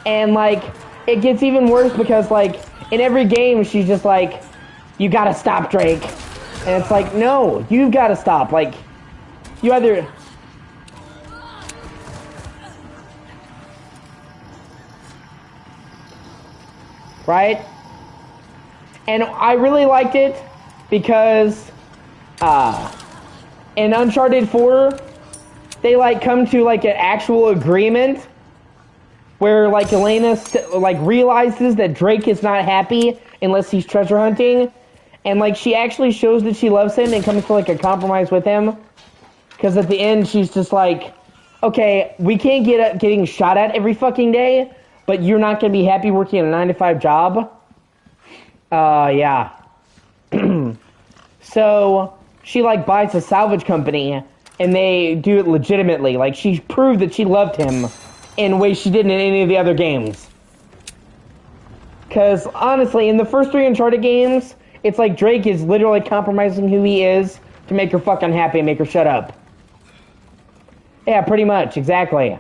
A: And, like, it gets even worse because, like, in every game, she's just like, you gotta stop, Drake. And it's like, no, you've gotta stop. Like, you either... Right? And I really liked it because in Uncharted 4, they, like, come to, like, an actual agreement where, like, Elena, like, realizes that Drake is not happy unless he's treasure hunting. And, like, she actually shows that she loves him and comes to, like, a compromise with him. Because at the end, she's just like, okay, we can't get getting shot at every fucking day, but you're not going to be happy working a 9-to-5 job. Yeah. So, she, like, buys a salvage company, and they do it legitimately. Like, she proved that she loved him in ways she didn't in any of the other games. Because, honestly, in the first 3 Uncharted games, it's like Drake is literally compromising who he is to make her fucking happy and make her shut up. Yeah, pretty much, exactly.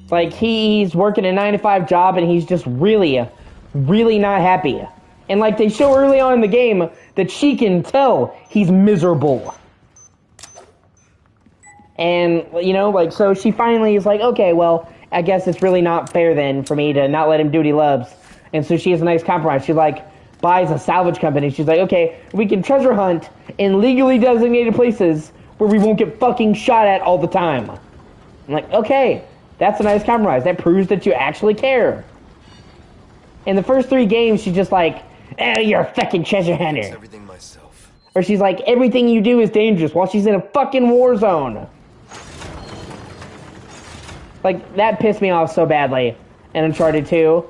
A: Like, he's working a 9-to-5 job and he's just really not happy. And, like, they show early on in the game that she can tell he's miserable. And, you know, like, so she finally is like, okay, well, I guess it's really not fair then for me to not let him do what he loves. And so she has a nice compromise. She, like, buys a salvage company. She's like, okay, we can treasure hunt in legally designated places where we won't get fucking shot at all the time. I'm like, okay, that's a nice compromise. That proves that you actually care. In the first 3 games, she's just like, oh, you're a fucking treasure hunter.
B: Everything myself.
A: Or she's like, everything you do is dangerous while she's in a fucking war zone. Like, that pissed me off so badly in Uncharted 2.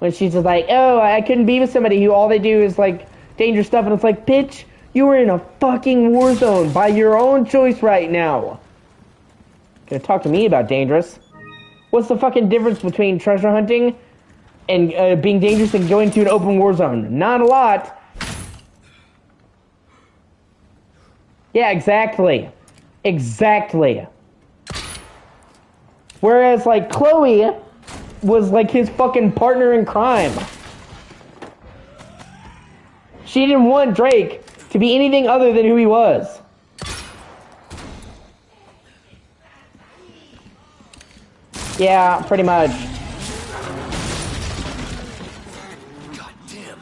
A: When she's just like, oh, I couldn't be with somebody who all they do is, like, dangerous stuff. And it's like, bitch, you are in a fucking war zone by your own choice right now. Gonna talk to me about dangerous. What's the fucking difference between treasure hunting and being dangerous and going to an open war zone? Not a lot. Yeah, exactly. Exactly. Whereas, like, Chloe was, like, his fucking partner in crime. She didn't want Drake to be anything other than who he was. Yeah, pretty much.
B: God damn.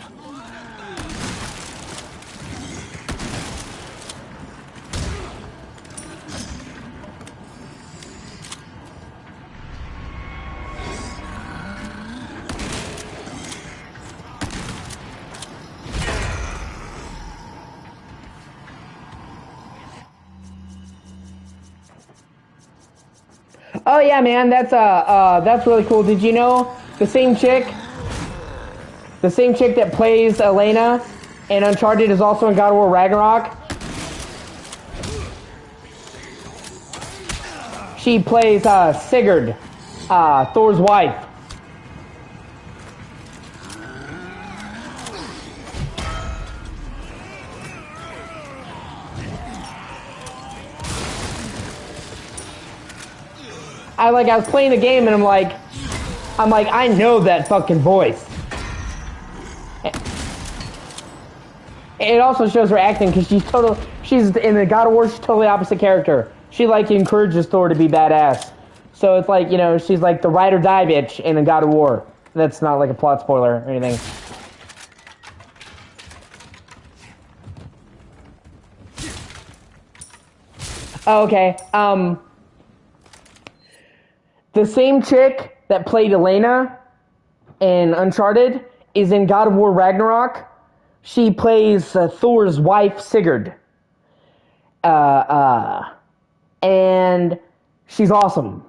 A: Oh yeah, man, that's really cool. Did you know the same chick that plays Elena in Uncharted is also in God of War Ragnarok? She plays Sigurd, Thor's wife. I was playing the game and I'm like, I know that fucking voice. It also shows her acting because she's in the God of War, she's totally opposite character. She encourages Thor to be badass. So it's like, she's like the ride or die bitch in the God of War. That's not like a plot spoiler or anything. Oh, okay. The same chick that played Elena in Uncharted is in God of War Ragnarok. She plays Thor's wife, Sigurd. And she's awesome.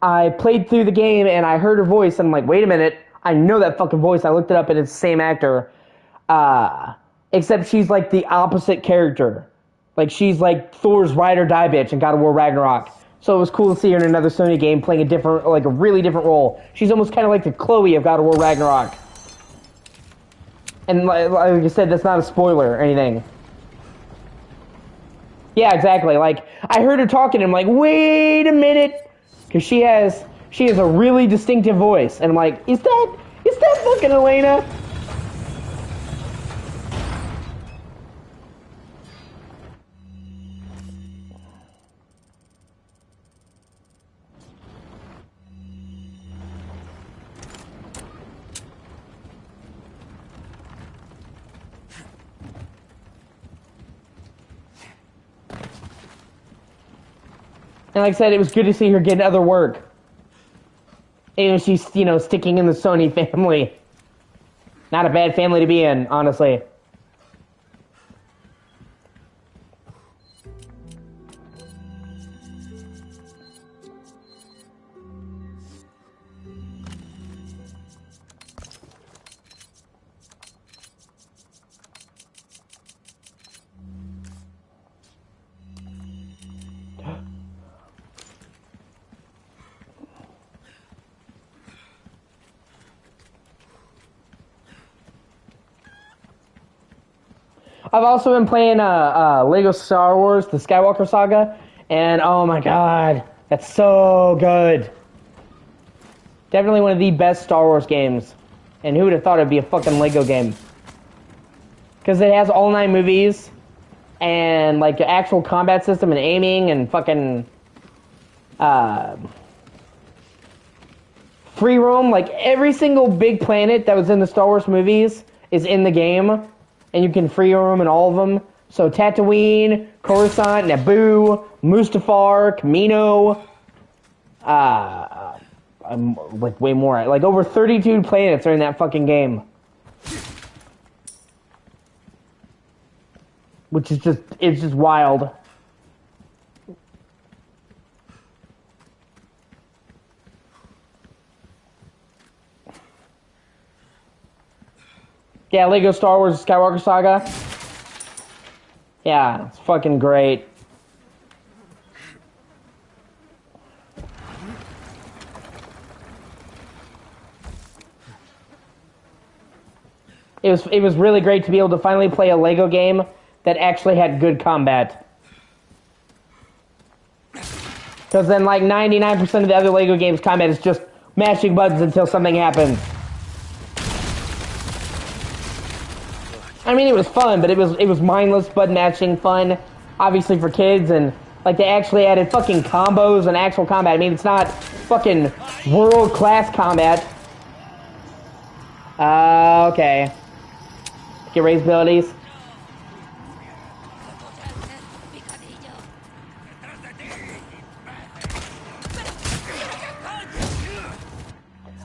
A: I played through the game and I heard her voice and I'm like, wait a minute, I know that fucking voice. I looked it up and it's the same actor. Except she's like the opposite character. Like she's like Thor's ride or die bitch in God of War Ragnarok. So it was cool to see her in another Sony game playing a really different role. She's almost kind of like the Chloe of God of War Ragnarok. And like I said, that's not a spoiler or anything. Yeah, exactly. Like, I heard her talking and I'm like, wait a minute. Because she has a really distinctive voice. And I'm like, is that fucking Elena? And like I said, it was good to see her getting other work. And she's, sticking in the Sony family. Not a bad family to be in, honestly. I've also been playing Lego Star Wars, the Skywalker Saga, and oh my god, that's so good. Definitely one of the best Star Wars games. And who would have thought it'd be a fucking Lego game? Because it has all 9 movies, and like the actual combat system and aiming and fucking free roam. Like every single big planet that was in the Star Wars movies is in the game. And you can free roam in all of them. So Tatooine, Coruscant, Naboo, Mustafar, Kamino, like way more. Like over 32 planets are in that fucking game. Which is it's just wild. Yeah, Lego Star Wars Skywalker Saga. Yeah, it's fucking great. It was really great to be able to finally play a Lego game that actually had good combat. Because then like 99% of the other Lego games, combat is just mashing buttons until something happens. I mean, it was fun, but it was mindless button matching fun, obviously for kids, and like they actually added fucking combos and actual combat. I mean, it's not fucking world class combat. Okay. Get raised abilities.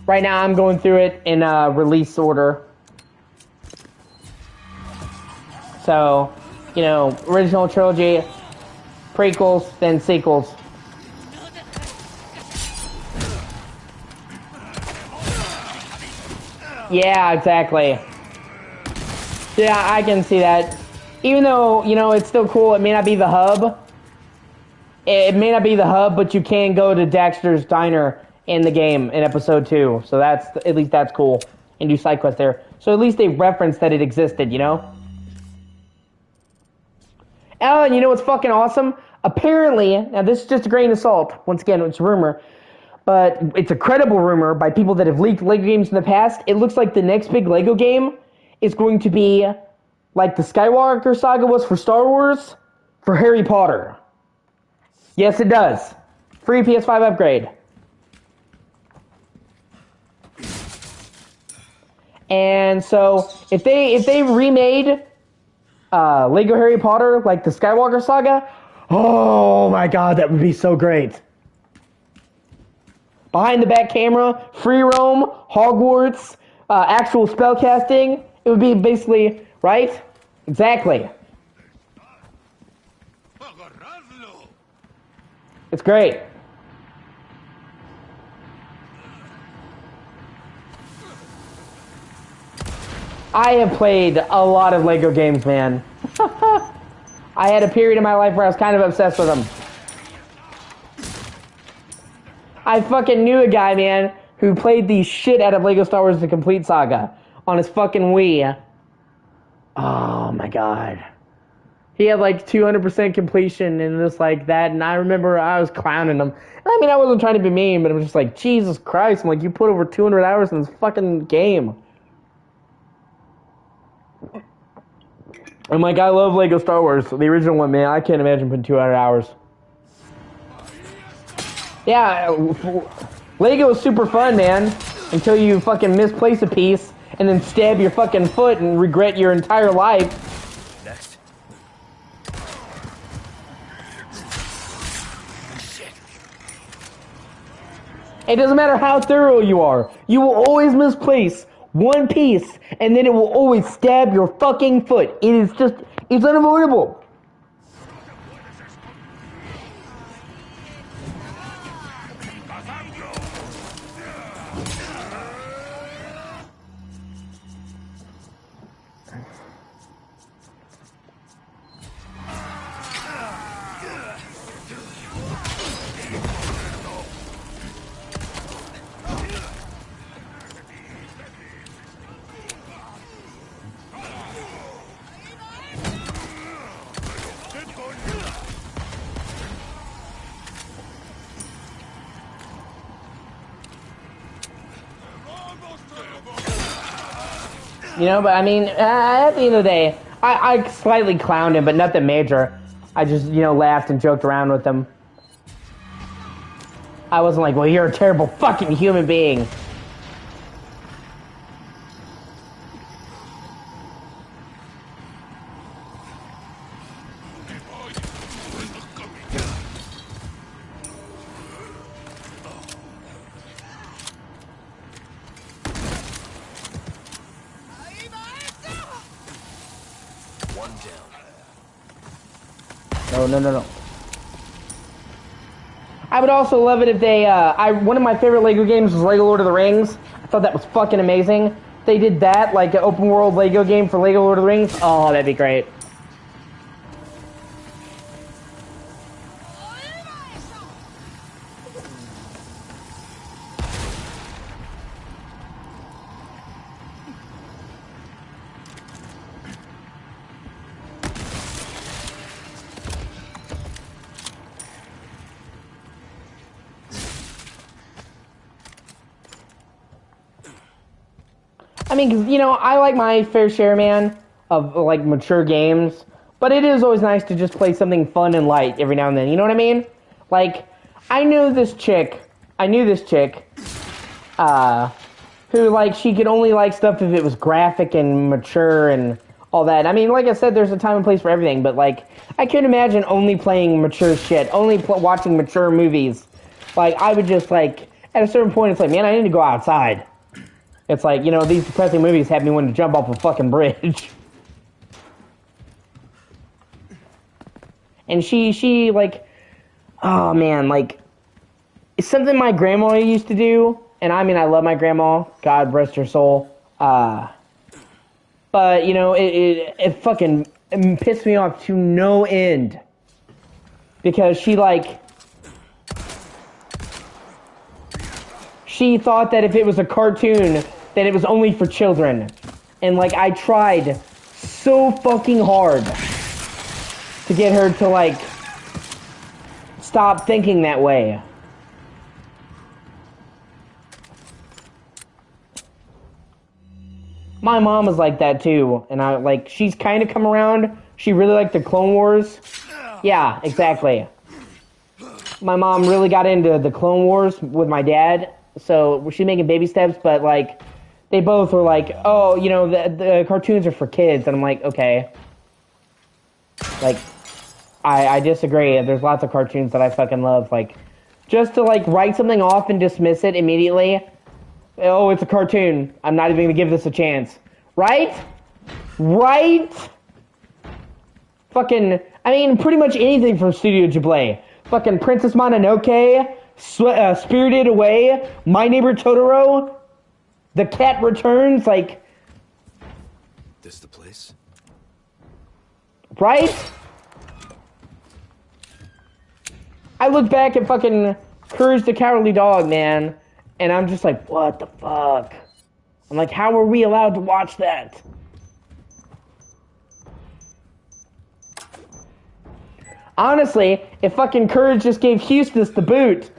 A: Right now, I'm going through it in release order. So, original trilogy, prequels, then sequels. Yeah, exactly. Yeah, I can see that. Even though, you know, it's still cool, it may not be the hub. It may not be the hub, but you can go to Daxter's Diner in the game in episode 2. So that's, at least that's cool. And do side quests there. So at least they referenced that it existed, you know? Oh, and you know what's fucking awesome? Apparently, now this is just a grain of salt. Once again, it's a rumor. But it's a credible rumor by people that have leaked LEGO games in the past. It looks like the next big LEGO game is going to be like the Skywalker saga was for Star Wars, for Harry Potter. Yes, it does. Free PS5 upgrade. And so, if they remade Lego Harry Potter like the Skywalker saga, oh my god, that would be so great. Behind the back camera, free roam, Hogwarts, actual spellcasting. It would be basically, right? Exactly. It's great. I have played a lot of LEGO games, man. I had a period in my life where I was kind of obsessed with them. I fucking knew a guy, man, who played the shit out of LEGO Star Wars The Complete Saga on his fucking Wii. Oh my god. He had like 200% completion and just like that, and I remember I was clowning him. I mean, I wasn't trying to be mean, but I'm just like, Jesus Christ, I'm like, you put over 200 hours in this fucking game. I'm like, I love LEGO Star Wars, the original one, man. I can't imagine putting 200 hours. Yeah, LEGO is super fun, man, until you fucking misplace a piece and then stab your fucking foot and regret your entire life.
B: Next.
A: It doesn't matter how thorough you are. You will always misplace one piece, and then it will always stab your fucking foot. It is just, it's unavoidable. You know, but I mean, at the end of the day, I slightly clowned him, but nothing major. I just, you know, laughed and joked around with him. I wasn't like, well, you're a terrible fucking human being.
B: One down.
A: No. I would also love it if they, one of my favorite LEGO games was LEGO Lord of the Rings. I thought that was fucking amazing. They did that, like an open world LEGO game for LEGO Lord of the Rings. Oh, that'd be great. I mean, 'cause, you know, I like my fair share, man, of, like, mature games. But it is always nice to just play something fun and light every now and then. You know what I mean? Like, I knew this chick, who, like, she could only like stuff if it was graphic and mature and all that. I mean, like I said, there's a time and place for everything. But, like, I couldn't imagine only playing mature shit, only watching mature movies. Like, I would just, like, at a certain point, it's like, man, I need to go outside. It's like, you know, these depressing movies have me wanting to jump off a fucking bridge. And she, like, oh man, like, it's something my grandma used to do. And I mean, I love my grandma, God rest her soul. But, you know, it fucking pissed me off to no end. Because she thought that if it was a cartoon, that it was only for children. And, like, I tried so fucking hard to get her to, like, stop thinking that way. My mom is like that too, and she's kind of come around. She really liked the Clone Wars. Yeah, exactly. My mom really got into the Clone Wars with my dad, so she's making baby steps, but, like, they both were like, oh, you know, the cartoons are for kids, and I'm like, okay. Like, I disagree. There's lots of cartoons that I fucking love. Like, just to, like, write something off and dismiss it immediately. Oh, it's a cartoon. I'm not even going to give this a chance. Right? Right? Fucking, I mean, pretty much anything from Studio Ghibli. Fucking Princess Mononoke, Spirited Away, My Neighbor Totoro, The Cat Returns, like...
B: This the place?
A: Right? I look back at fucking Courage the Cowardly Dog, man, and I'm just like, what the fuck? I'm like, how are we allowed to watch that? Honestly, if fucking Courage just gave Hustis the boot,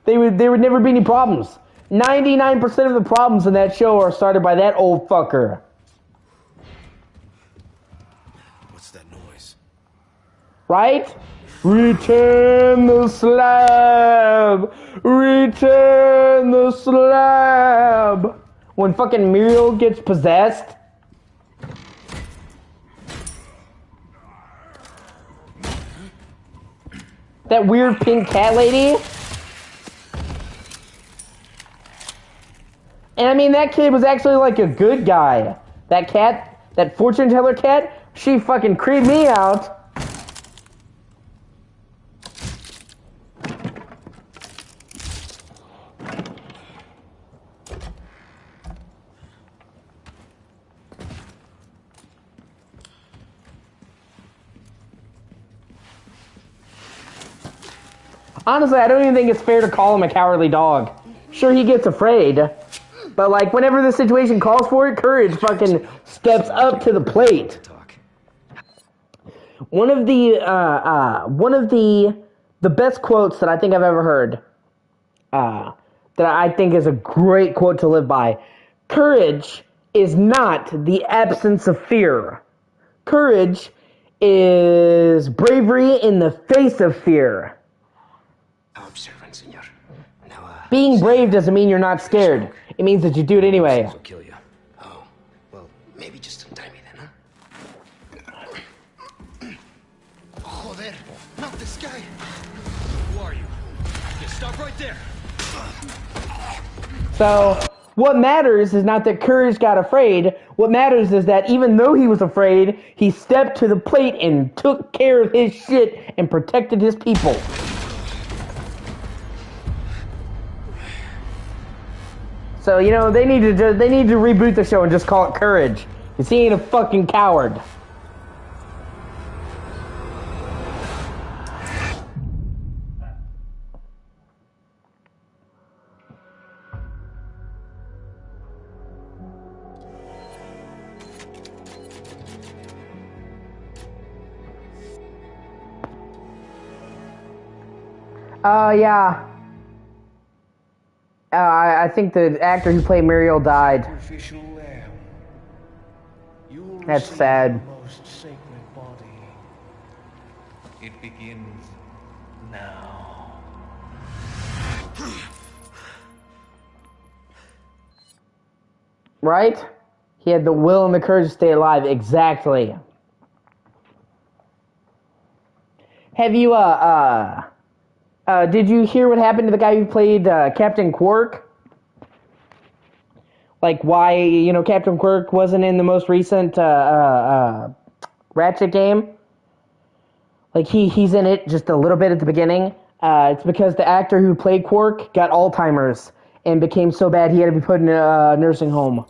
A: there would never be any problems. 99% of the problems in that show are started by that old fucker.
B: What's that noise?
A: Right? Return the slab! Return the slab! When fucking Muriel gets possessed. That weird pink cat lady. And I mean, that kid was actually like a good guy. That cat, that fortune teller cat, she fucking creeped me out. Honestly, I don't even think it's fair to call him a cowardly dog. Sure, he gets afraid, but, like, whenever the situation calls for it, Courage fucking steps up to the plate. One of the best quotes that I think I've ever heard, that I think is a great quote to live by. Courage is not the absence of fear. Courage is bravery in the face of fear. Being brave doesn't mean you're not scared. It means that you do it anyway.
B: Will kill you.
C: Oh, well, maybe just untie me then, huh? Joder, not this guy.
B: Who are you? Yeah, stop right there.
A: So, what matters is not that Courage got afraid. What matters is that even though he was afraid, he stepped to the plate and took care of his shit and protected his people. So, you know, they need to reboot the show and just call it Courage. Because he ain't a fucking coward. Yeah. I think the actor who played Muriel died. That's sad.
G: Most sacred body. It begins now.
A: Right? He had the will and the courage to stay alive. Exactly. Have you, did you hear what happened to the guy who played Captain Quirk? Like why, you know, Captain Quirk wasn't in the most recent Ratchet game? Like he's in it just a little bit at the beginning. It's because the actor who played Quirk got Alzheimer's and became so bad he had to be put in a nursing home.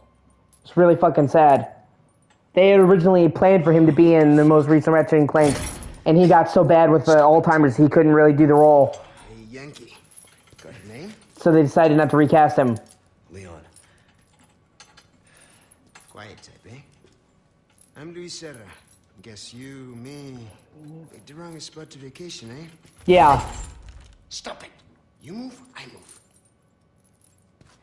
A: It's really fucking sad. They had originally planned for him to be in the most recent Ratchet and Clank, and he got so bad with the Alzheimer's he couldn't really do the role.
C: Hey, Yankee. Got a name?
A: So they decided not to recast him.
C: Leon. Quiet type, eh? I'm Luis Serra. Guess you, me, picked the wrong spot to vacation, eh?
A: Yeah.
C: Stop it. You move, I move.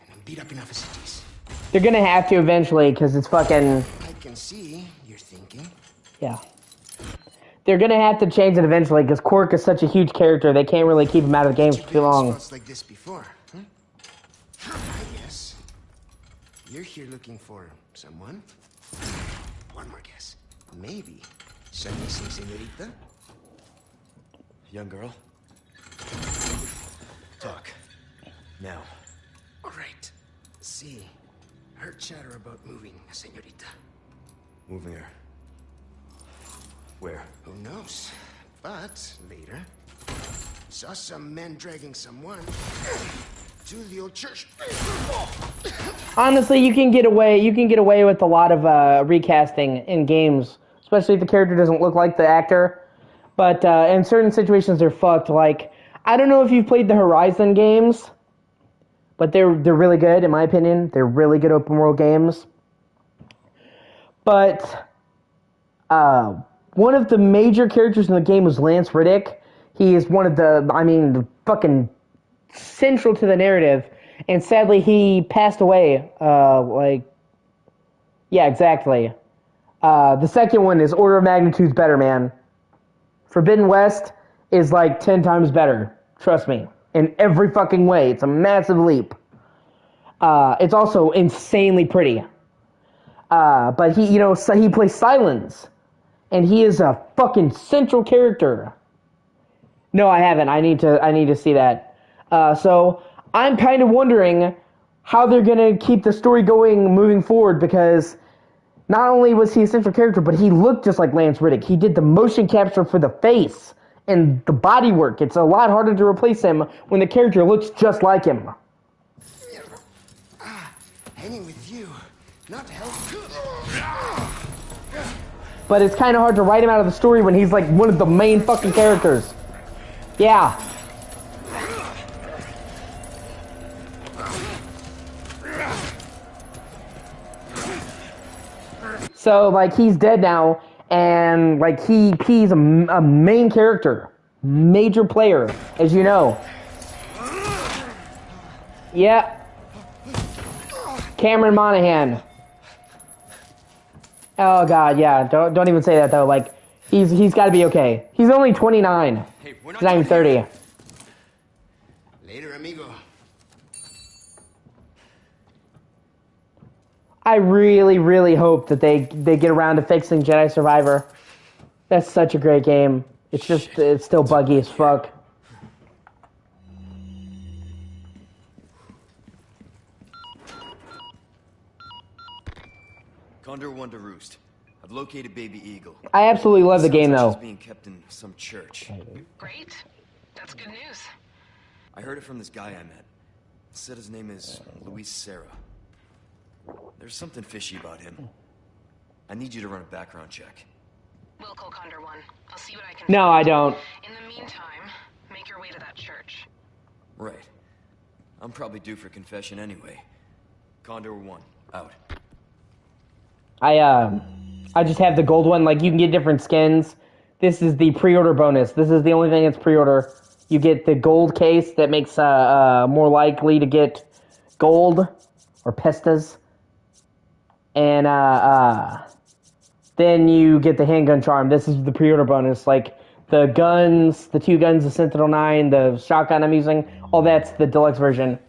C: And I'm beat up enough as it is.
A: They're gonna have to eventually, because it's fucking...
C: I can see you're thinking.
A: Yeah. They're gonna have to change it eventually, because Quark is such a huge character, they can't really keep him out of the game for too long.
C: Spots like this before, huh? I guess. You're here looking for someone? One more guess. Maybe. Some missing señorita?
B: Young girl? Talk. Now.
C: All right. See. Heard chatter about moving, señorita.
B: Moving her. Where?
C: Who knows? But later, saw some men dragging someone to the old church.
A: Honestly, you can get away with a lot of recasting in games, especially if the character doesn't look like the actor. But in certain situations, they're fucked. Like, I don't know if you've played the Horizon games, but they're really good, in my opinion. They're really good open world games. But one of the major characters in the game was Lance Riddick. He is one of the fucking central to the narrative. And sadly, he passed away. Yeah, exactly. The second one is order of magnitudes better, man. Forbidden West is like 10 times better. Trust me. In every fucking way. It's a massive leap. It's also insanely pretty. But he plays Silence. And he is a fucking central character. No, I haven't. I need to see that. So I'm kind of wondering how they're gonna keep the story going moving forward, because not only was he a central character, but he looked just like Lance Riddick. He did the motion capture for the face and the body work. It's a lot harder to replace him when the character looks just like him.
C: Hanging with you, not help.
A: But it's kind of hard to write him out of the story when he's like one of the main fucking characters. Yeah. So, like, he's dead now, and, like, he's a main character. Major player, as you know. Yeah. Cameron Monaghan. Oh god, yeah. Don't even say that though. Like, he's got to be okay. He's only 29.
B: Hey, we're
A: He's not even 30.
C: Later, amigo.
A: I really, really hope that they get around to fixing Jedi Survivor. That's such a great game. It's just it's still buggy as fuck.
B: Condor 1 to Roost. I've located Baby Eagle.
A: I absolutely love the game
B: Sounds like
A: though.
B: she's being kept in some church.
F: Great. That's good news.
B: I heard it from this guy I met. Said his name is Luis Serra. There's something fishy about him. I need you to run a background check.
F: We'll call Condor 1. I'll see what I can
A: No,
F: find.
A: I don't.
F: In the meantime, make your way to that church.
B: Right. I'm probably due for confession anyway. Condor 1, out.
A: I just have the gold one. Like, you can get different skins. This is the pre-order bonus. This is the only thing that's pre-order. You get the gold case that makes more likely to get gold or pestas. And then you get the handgun charm. This is the pre-order bonus. Like, the guns, the 2 guns, the Sentinel-9, the shotgun I'm using, all that's the deluxe version.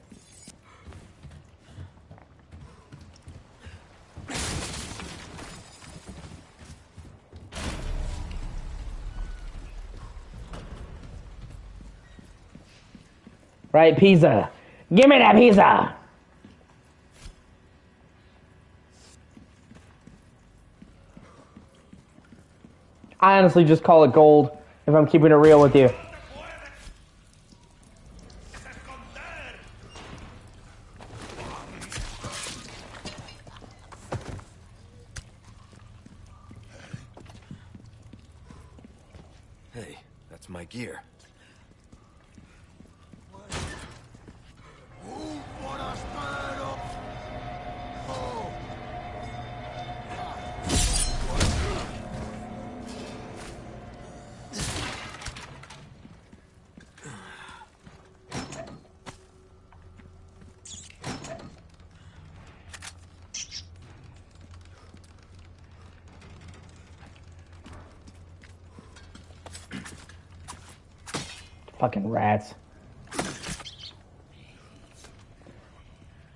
A: Right, pizza. Give me that pizza! I honestly just call it gold, if I'm keeping it real with you.
B: Hey, that's my gear.
A: Fucking rats.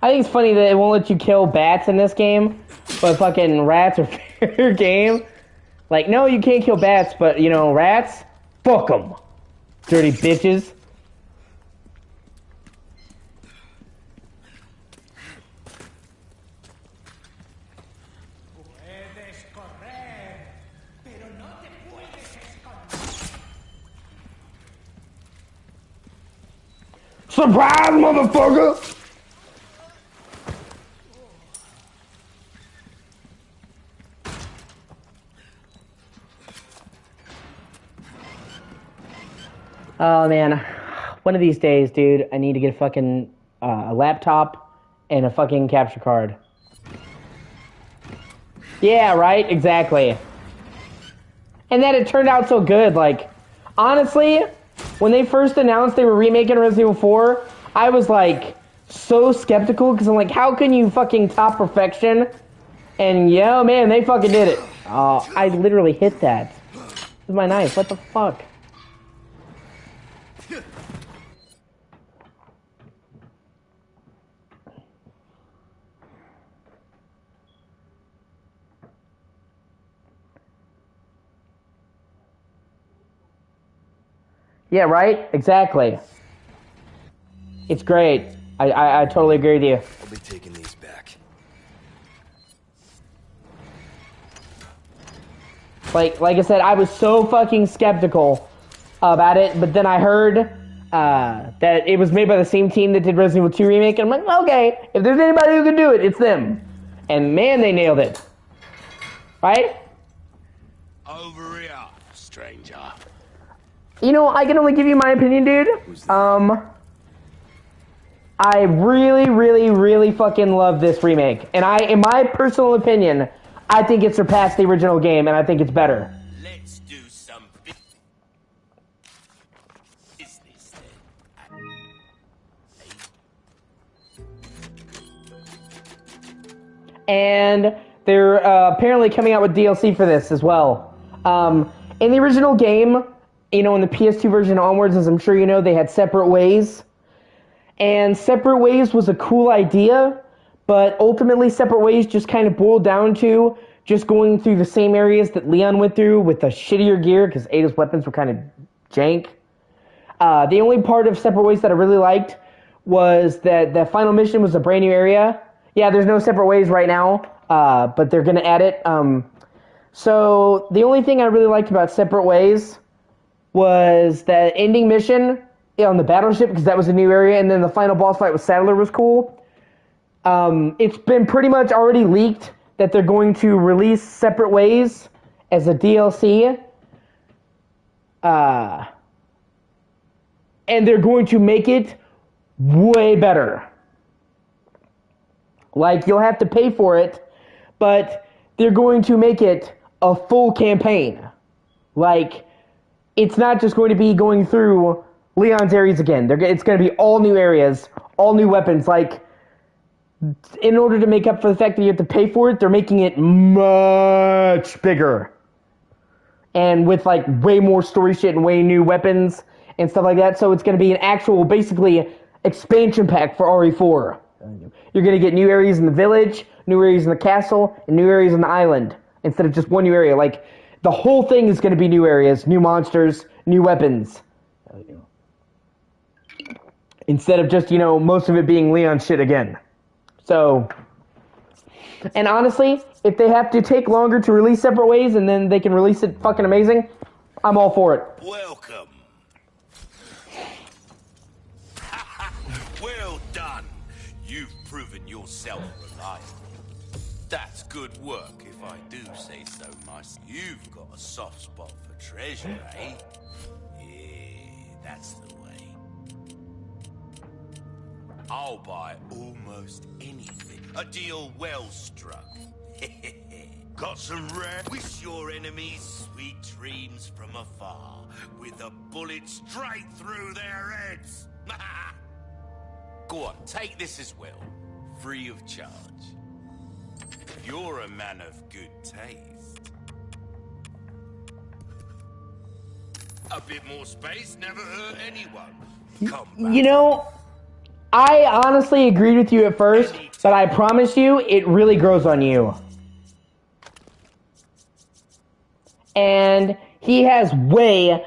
A: I think it's funny that it won't let you kill bats in this game, but fucking rats are fair game. Like, no, you can't kill bats, but, you know, rats? Fuck them. Dirty bitches. Surprise, motherfucker! Oh man, one of these days, dude, I need to get a fucking a laptop and a fucking capture card. Yeah, right, exactly. And then it turned out so good. Like, honestly, when they first announced they were remaking Resident Evil 4, I was like so skeptical because I'm like, how can you fucking top perfection? And yeah, man, they fucking did it. Oh, I literally hit that with my knife. What the fuck? Yeah, right? Exactly. It's great. I totally agree with you.
B: I'll be taking these back.
A: Like I said, I was so fucking skeptical about it, but then I heard that it was made by the same team that did Resident Evil 2 Remake, and I'm like, okay, if there's anybody who can do it, it's them. And man, they nailed it. Right?
C: Over here, stranger.
A: You know, I can only give you my opinion, dude. I really, really, really fucking love this remake. And in my personal opinion, I think it surpassed the original game, and I think it's better.
C: Let's do some business then.
A: And they're apparently coming out with DLC for this as well. In the original game, you know, in the PS2 version onwards, as I'm sure you know, they had Separate Ways. And Separate Ways was a cool idea, but ultimately Separate Ways just kind of boiled down to just going through the same areas that Leon went through with the shittier gear, because Ada's weapons were kind of jank. The only part of Separate Ways that I really liked was that the final mission was a brand new area. Yeah, there's no Separate Ways right now, but they're going to add it. So the only thing I really liked about Separate Ways was that ending mission on the battleship, because that was a new area, and then the final boss fight with Sadler was cool. It's been pretty much already leaked that they're going to release Separate Ways as a DLC. And they're going to make it way better. Like, you'll have to pay for it, but they're going to make it a full campaign. Like, it's not just going to be going through Leon's areas again. It's going to be all new areas, all new weapons. Like, in order to make up for the fact that you have to pay for it, they're making it much bigger. And with, like, way more story shit and way new weapons and stuff like that. So it's going to be an actual, basically, expansion pack for RE4. You're going to get new areas in the village, new areas in the castle, and new areas on the island. Instead of just one new area. Like, the whole thing is going to be new areas, new monsters, new weapons. Instead of just, you know, most of it being Leon shit again. So, and honestly, if they have to take longer to release Separate Ways and then they can release it fucking amazing, I'm all for it.
C: Welcome. Well done. You've proven yourself reliable.
D: That's good work, if I do say so myself. You've got a soft spot for treasure, eh? Yeah, that's the way. I'll buy almost anything. A deal well struck. Got some rare. Wish your enemies sweet dreams from afar, with a bullet straight through their heads. Go on, take this as well, free of charge. You're a man of good taste. A bit more space never hurt anyone. Come back.
A: You know, I honestly agreed with you at first, but I promise you, it really grows on you. And he has way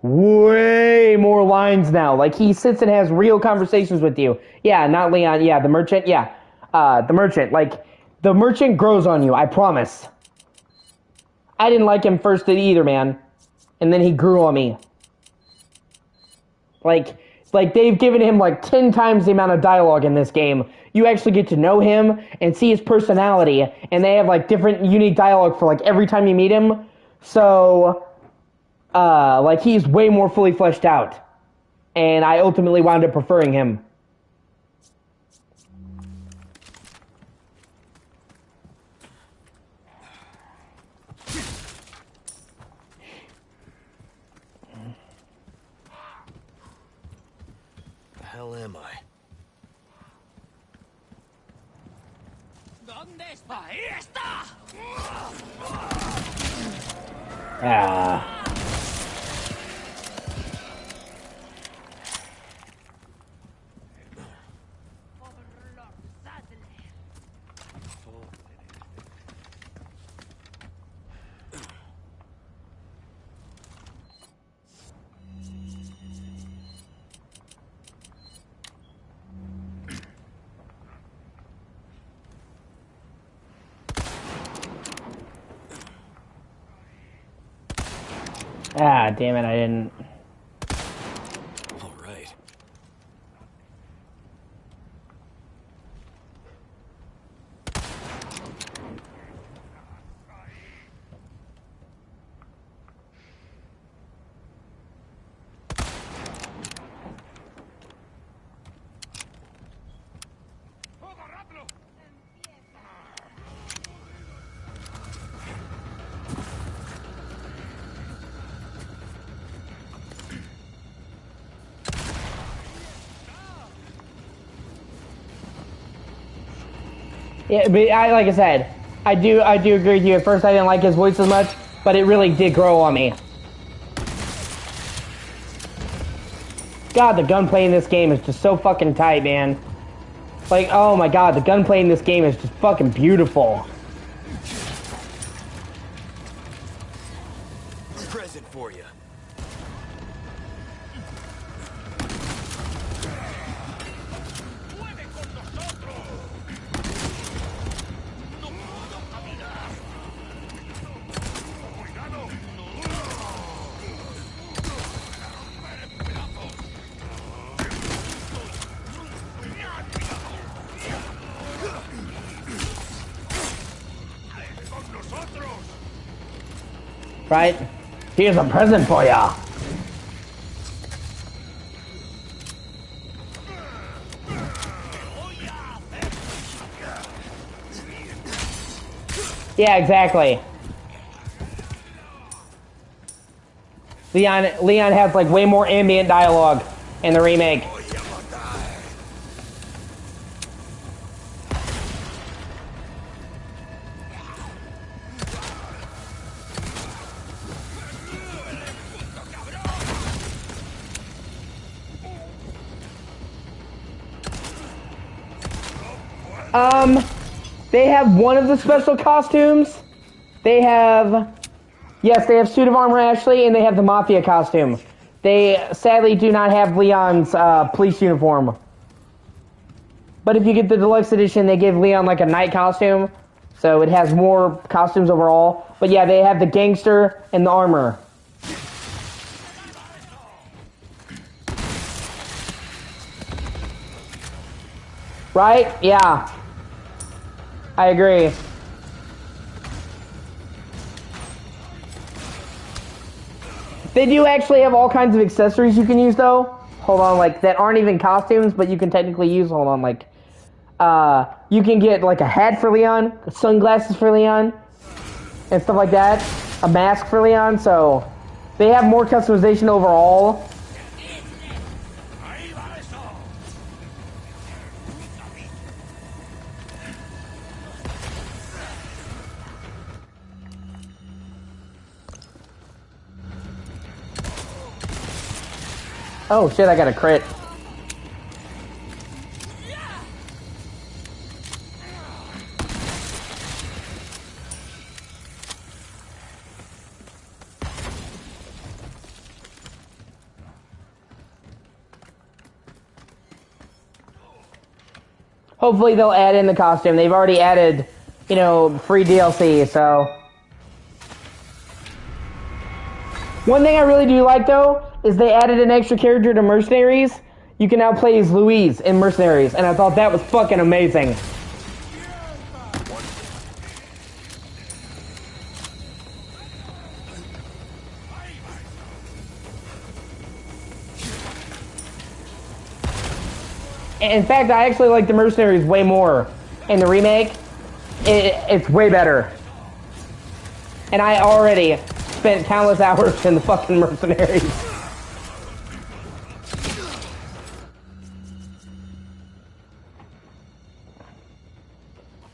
A: more lines now. Like, he sits and has real conversations with you. Yeah, not Leon. Yeah, the merchant. Yeah, the merchant. Like, the merchant grows on you, I promise. I didn't like him first either, man. And then he grew on me. Like they've given him like 10 times the amount of dialogue in this game. You actually get to know him and see his personality, and they have like different unique dialogue for like every time you meet him. So, like, he's way more fully fleshed out, and I ultimately wound up preferring him.
B: The hell am I?
A: Ah. Ah, damn it, I didn't.
B: All right.
A: Yeah, but like I said, I do agree with you. At first, I didn't like his voice as much, but it really did grow on me. God, the gunplay in this game is just so fucking tight, man. Like, oh my god, the gunplay in this game is just fucking beautiful.
B: Present for you.
A: Right? Here's a present for ya. Yeah, exactly. Leon has like way more ambient dialogue in the remake. They have one of the special costumes. They have, yes, they have suit of armor Ashley, and they have the Mafia costume. They sadly do not have Leon's police uniform. But if you get the deluxe edition, they give Leon like a night costume, so it has more costumes overall. But yeah, they have the gangster and the armor. Right? Yeah. I agree. They do actually have all kinds of accessories you can use, though. Hold on, like, that aren't even costumes, but you can technically use, hold on, like, you can get, like, a hat for Leon, sunglasses for Leon, and stuff like that, a mask for Leon, so they have more customization overall. Oh shit, I got a crit. Hopefully they'll add in the costume. They've already added, you know, free DLC, so. One thing I really do like, though, is they added an extra character to Mercenaries. You can now play as Louise in Mercenaries, and I thought that was fucking amazing. In fact, I actually like the Mercenaries way more in the remake. It's way better. And I already spent countless hours in the fucking Mercenaries.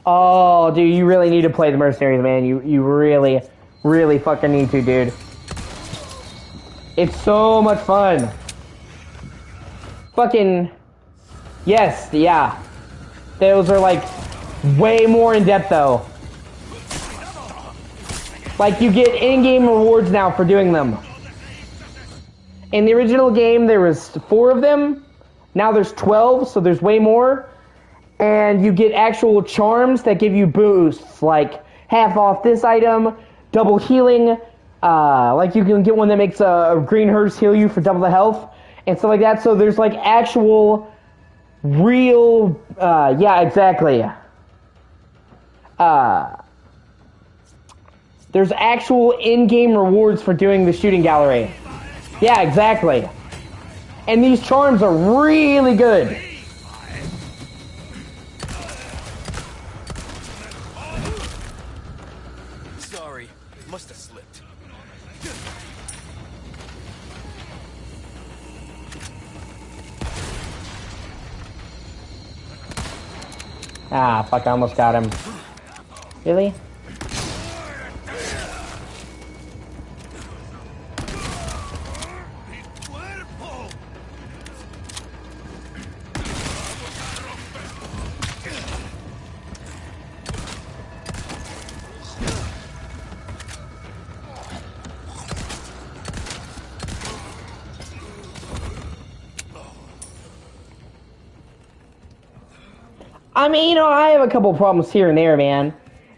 A: Oh, dude, you really need to play the Mercenaries, man. You really, really fucking need to, dude. It's so much fun. Fucking... Yes, yeah. Those are, like, way more in-depth, though. Like, you get in-game rewards now for doing them. In the original game, there was 4 of them. Now there's 12, so there's way more. And you get actual charms that give you boosts, like half off this item, double healing. Like, you can get one that makes a green hearse heal you for double the health, and stuff like that. So there's, like, actual... real, yeah, exactly. There's actual in-game rewards for doing the shooting gallery. Yeah, exactly. And these charms are really good.
B: Sorry, must have slipped.
A: Ah, fuck, I almost got him. Really? I mean, you know, I have a couple problems here and there, man.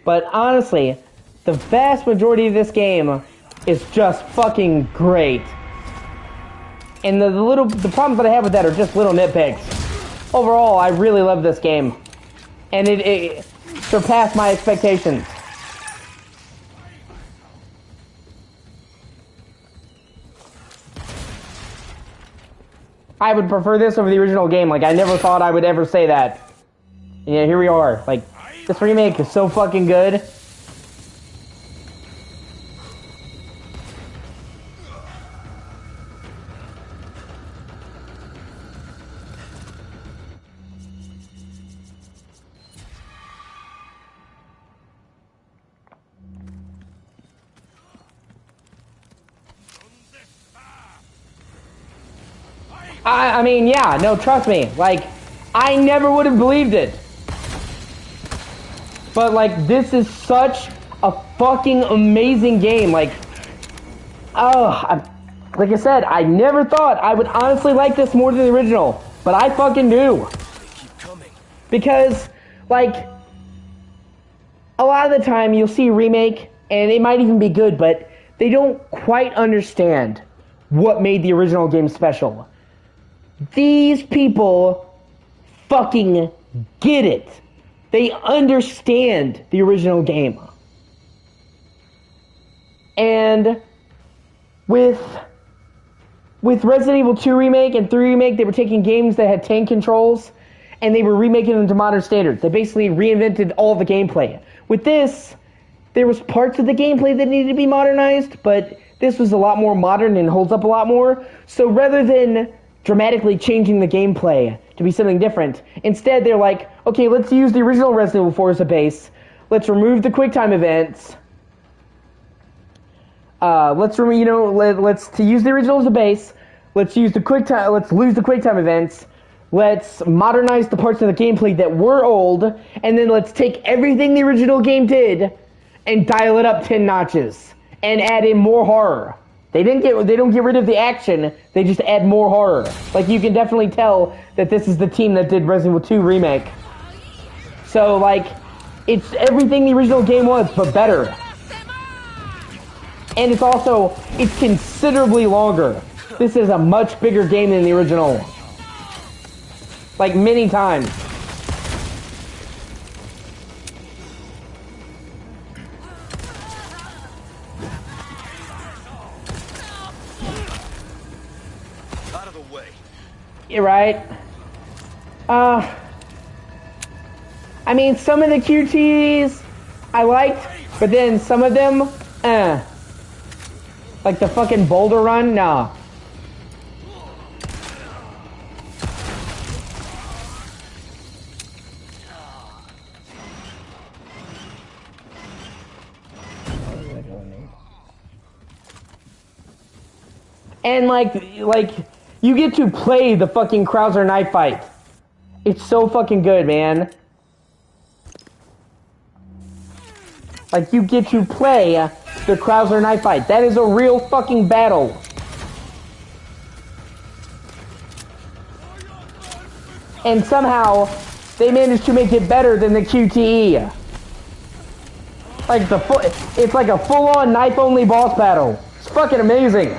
A: But honestly, the vast majority of this game is just fucking great. And the problems that I have with that are just little nitpicks. Overall, I really love this game. And it surpassed my expectations. I would prefer this over the original game. Like, I never thought I would ever say that. Yeah, here we are. Like, this remake is so fucking good. I mean, yeah, no, trust me. Like, I never would have believed it. But, like, this is such a fucking amazing game. Like, oh, like I said, I never thought I would honestly like this more than the original. But I fucking do. Because, like, a lot of the time you'll see a remake, and it might even be good, but they don't quite understand what made the original game special. These people fucking get it. They understand the original game. And with Resident Evil 2 Remake and 3 Remake, they were taking games that had tank controls and they were remaking them to modern standards. They basically reinvented all the gameplay. With this, there was parts of the gameplay that needed to be modernized, but this was a lot more modern and holds up a lot more. So rather than dramatically changing the gameplay to be something different, instead they're like, okay, let's use the original Resident Evil 4 as a base. Let's remove the QuickTime events. Let's to use the original as a base. Let's use the QuickTime. Let's lose the QuickTime events. Let's modernize the parts of the gameplay that were old, and then let's take everything the original game did and dial it up 10 notches and add in more horror. They don't get rid of the action. They just add more horror. Like, you can definitely tell that this is the team that did Resident Evil 2 Remake. So, like, it's everything the original game was, but better. And it's considerably longer. This is a much bigger game than the original. Like, many times.
B: Out of the way.
A: You're right. I mean, some of the QTs I liked, but then some of them, like the fucking boulder run, nah. And like you get to play the fucking Krauser knife fight. It's so fucking good, man. Like, you get to play the Krauser knife fight. That is a real fucking battle. And somehow they managed to make it better than the QTE. Like it's like a full-on knife-only boss battle. It's fucking amazing.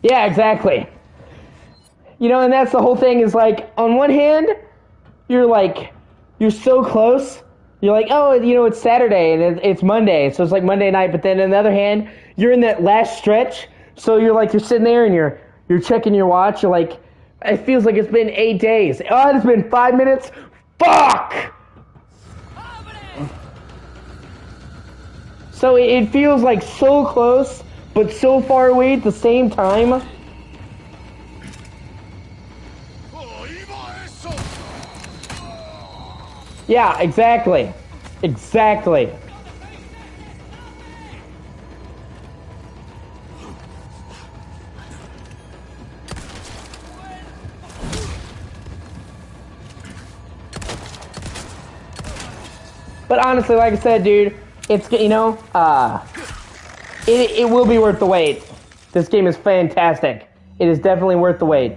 A: Yeah, exactly. You know, and that's the whole thing is like, on one hand, you're so close. You're like, oh, you know, it's Saturday and it's Monday, so it's like Monday night. But then on the other hand, you're in that last stretch, so you're sitting there and you're checking your watch. You're like, it feels like it's been 8 days. Oh, it's been 5 minutes. Fuck. So it feels like so close, but so far away at the same time. Yeah, exactly. Exactly. But honestly, like I said, dude, it's, you know, it will be worth the wait. This game is fantastic. It is definitely worth the wait.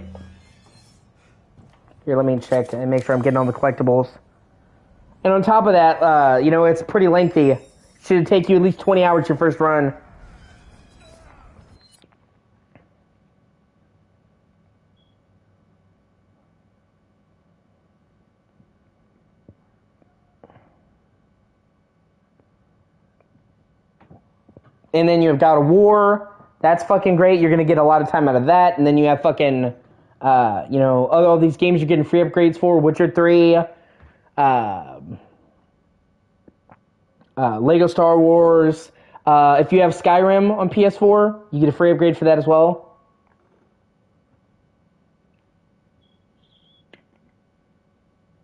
A: Here, let me check and make sure I'm getting all the collectibles. And on top of that, you know, it's pretty lengthy. Should take you at least 20 hours your first run. And then you have God of War. That's fucking great. You're going to get a lot of time out of that. And then you have fucking, you know, all these games you're getting free upgrades for. Witcher 3. Lego Star Wars. If you have Skyrim on PS4, you get a free upgrade for that as well.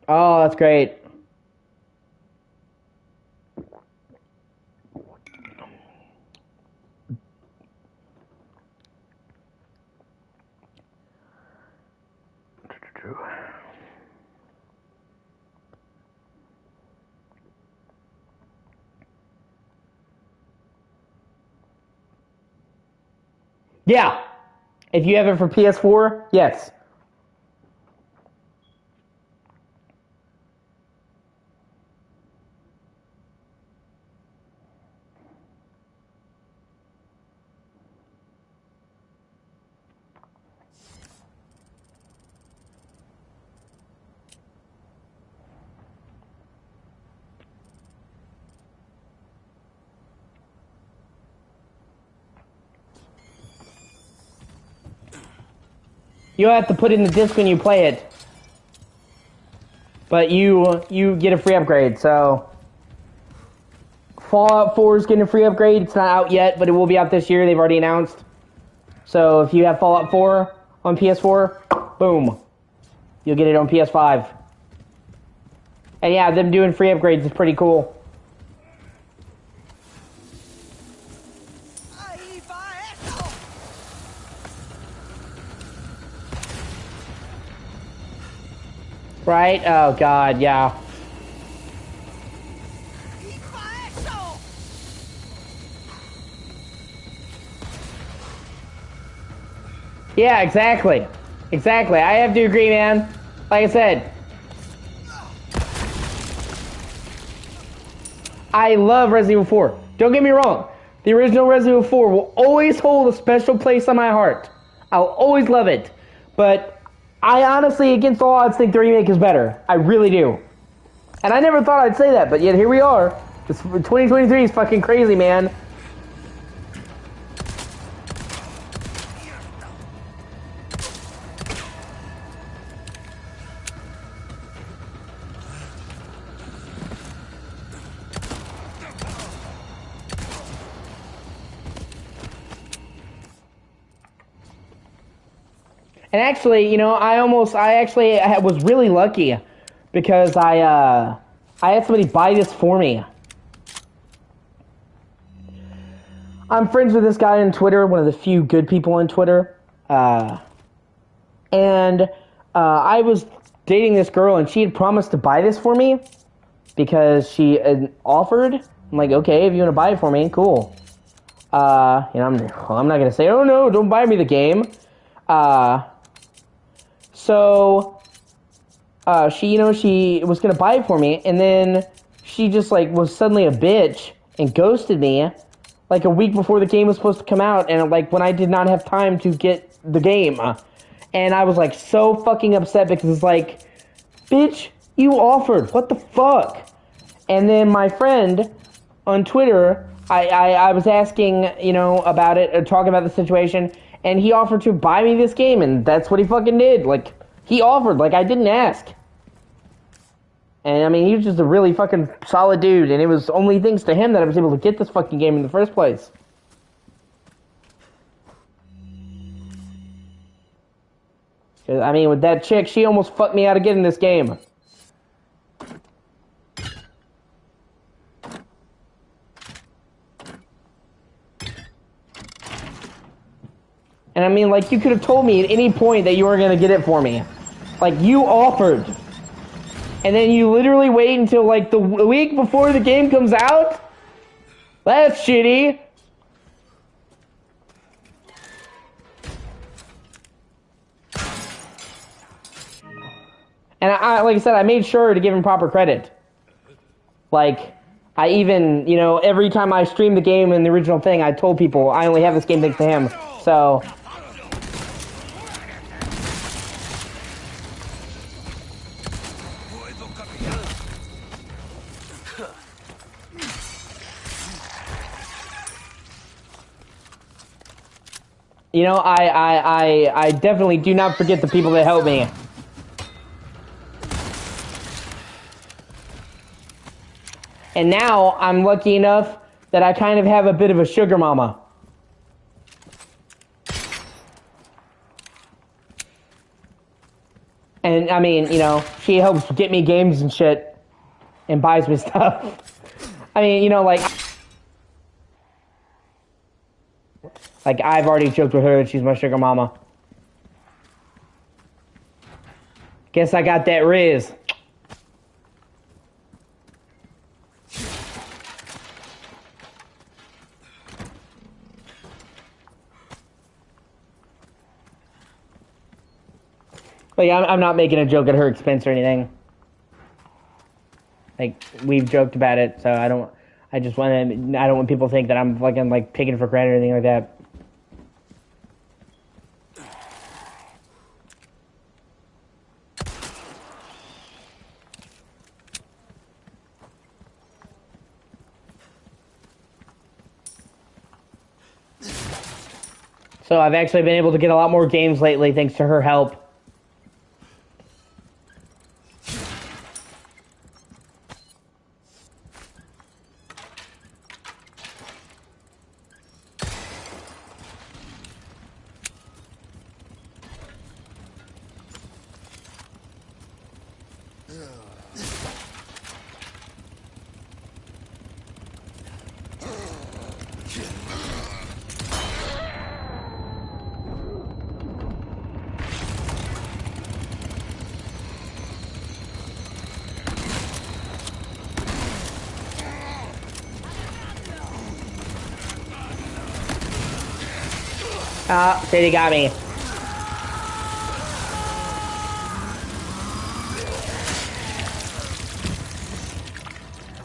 A: Oh, that's great. Yeah. If you have it for PS4, yes. You have to put in the disc when you play it. But you get a free upgrade, so Fallout 4 is getting a free upgrade. It's not out yet, but it will be out this year. They've already announced. So if you have Fallout 4 on PS4, boom. You'll get it on PS5. And yeah, them doing free upgrades is pretty cool. Right? Oh god, yeah. Yeah, exactly. Exactly. I have to agree, man. Like I said, I love Resident Evil 4. Don't get me wrong. The original Resident Evil 4 will always hold a special place on my heart. I'll always love it. But I honestly, against all odds, think the remake is better. I really do. And I never thought I'd say that, but yet here we are. 2023 is fucking crazy, man. And actually, you know, I was really lucky because I had somebody buy this for me. I'm friends with this guy on Twitter, one of the few good people on Twitter. And I was dating this girl, and she had promised to buy this for me because she had offered. I'm like, okay, if you want to buy it for me, cool. You know, I'm not gonna say, oh no, don't buy me the game. So, she was gonna buy it for me, and then she just, like, was suddenly a bitch and ghosted me, like, a week before the game was supposed to come out, and, like, when I did not have time to get the game. And I was, like, so fucking upset because it's like, bitch, you offered, what the fuck? And then my friend on Twitter, I was asking, you know, about it, or talking about the situation, and he offered to buy me this game, and that's what he fucking did. Like, he offered, like, I didn't ask. And, I mean, he was just a really fucking solid dude, and it was only thanks to him that I was able to get this fucking game in the first place. I mean, with that chick, she almost fucked me out of getting this game. And I mean, like, you could have told me at any point that you were going to get it for me. Like, you offered. And then you literally wait until, like, the week before the game comes out? That's shitty. And I, like I said, I made sure to give him proper credit. Like, I even, you know, every time I streamed the game in the original thing, I told people I only have this game thanks to him. So... You know, I definitely do not forget the people that helped me. And now, I'm lucky enough that I kind of have a bit of a sugar mama. And, I mean, you know, she helps get me games and shit. And buys me stuff. I mean, you know, like, I've already joked with her that she's my sugar mama. Guess I got that Riz. Like, I'm not making a joke at her expense or anything. Like, we've joked about it, so I don't want people to think that I'm fucking, like, taking for granted or anything like that. So I've actually been able to get a lot more games lately thanks to her help. Ah, Sadie got me.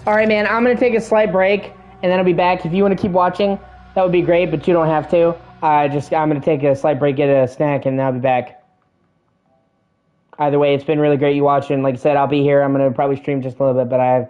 A: Alright, man, I'm going to take a slight break, and then I'll be back. If you want to keep watching, that would be great, but you don't have to. I'm going to take a slight break, get a snack, and then I'll be back. Either way, it's been really great you watching. Like I said, I'll be here. I'm going to probably stream just a little bit, but I have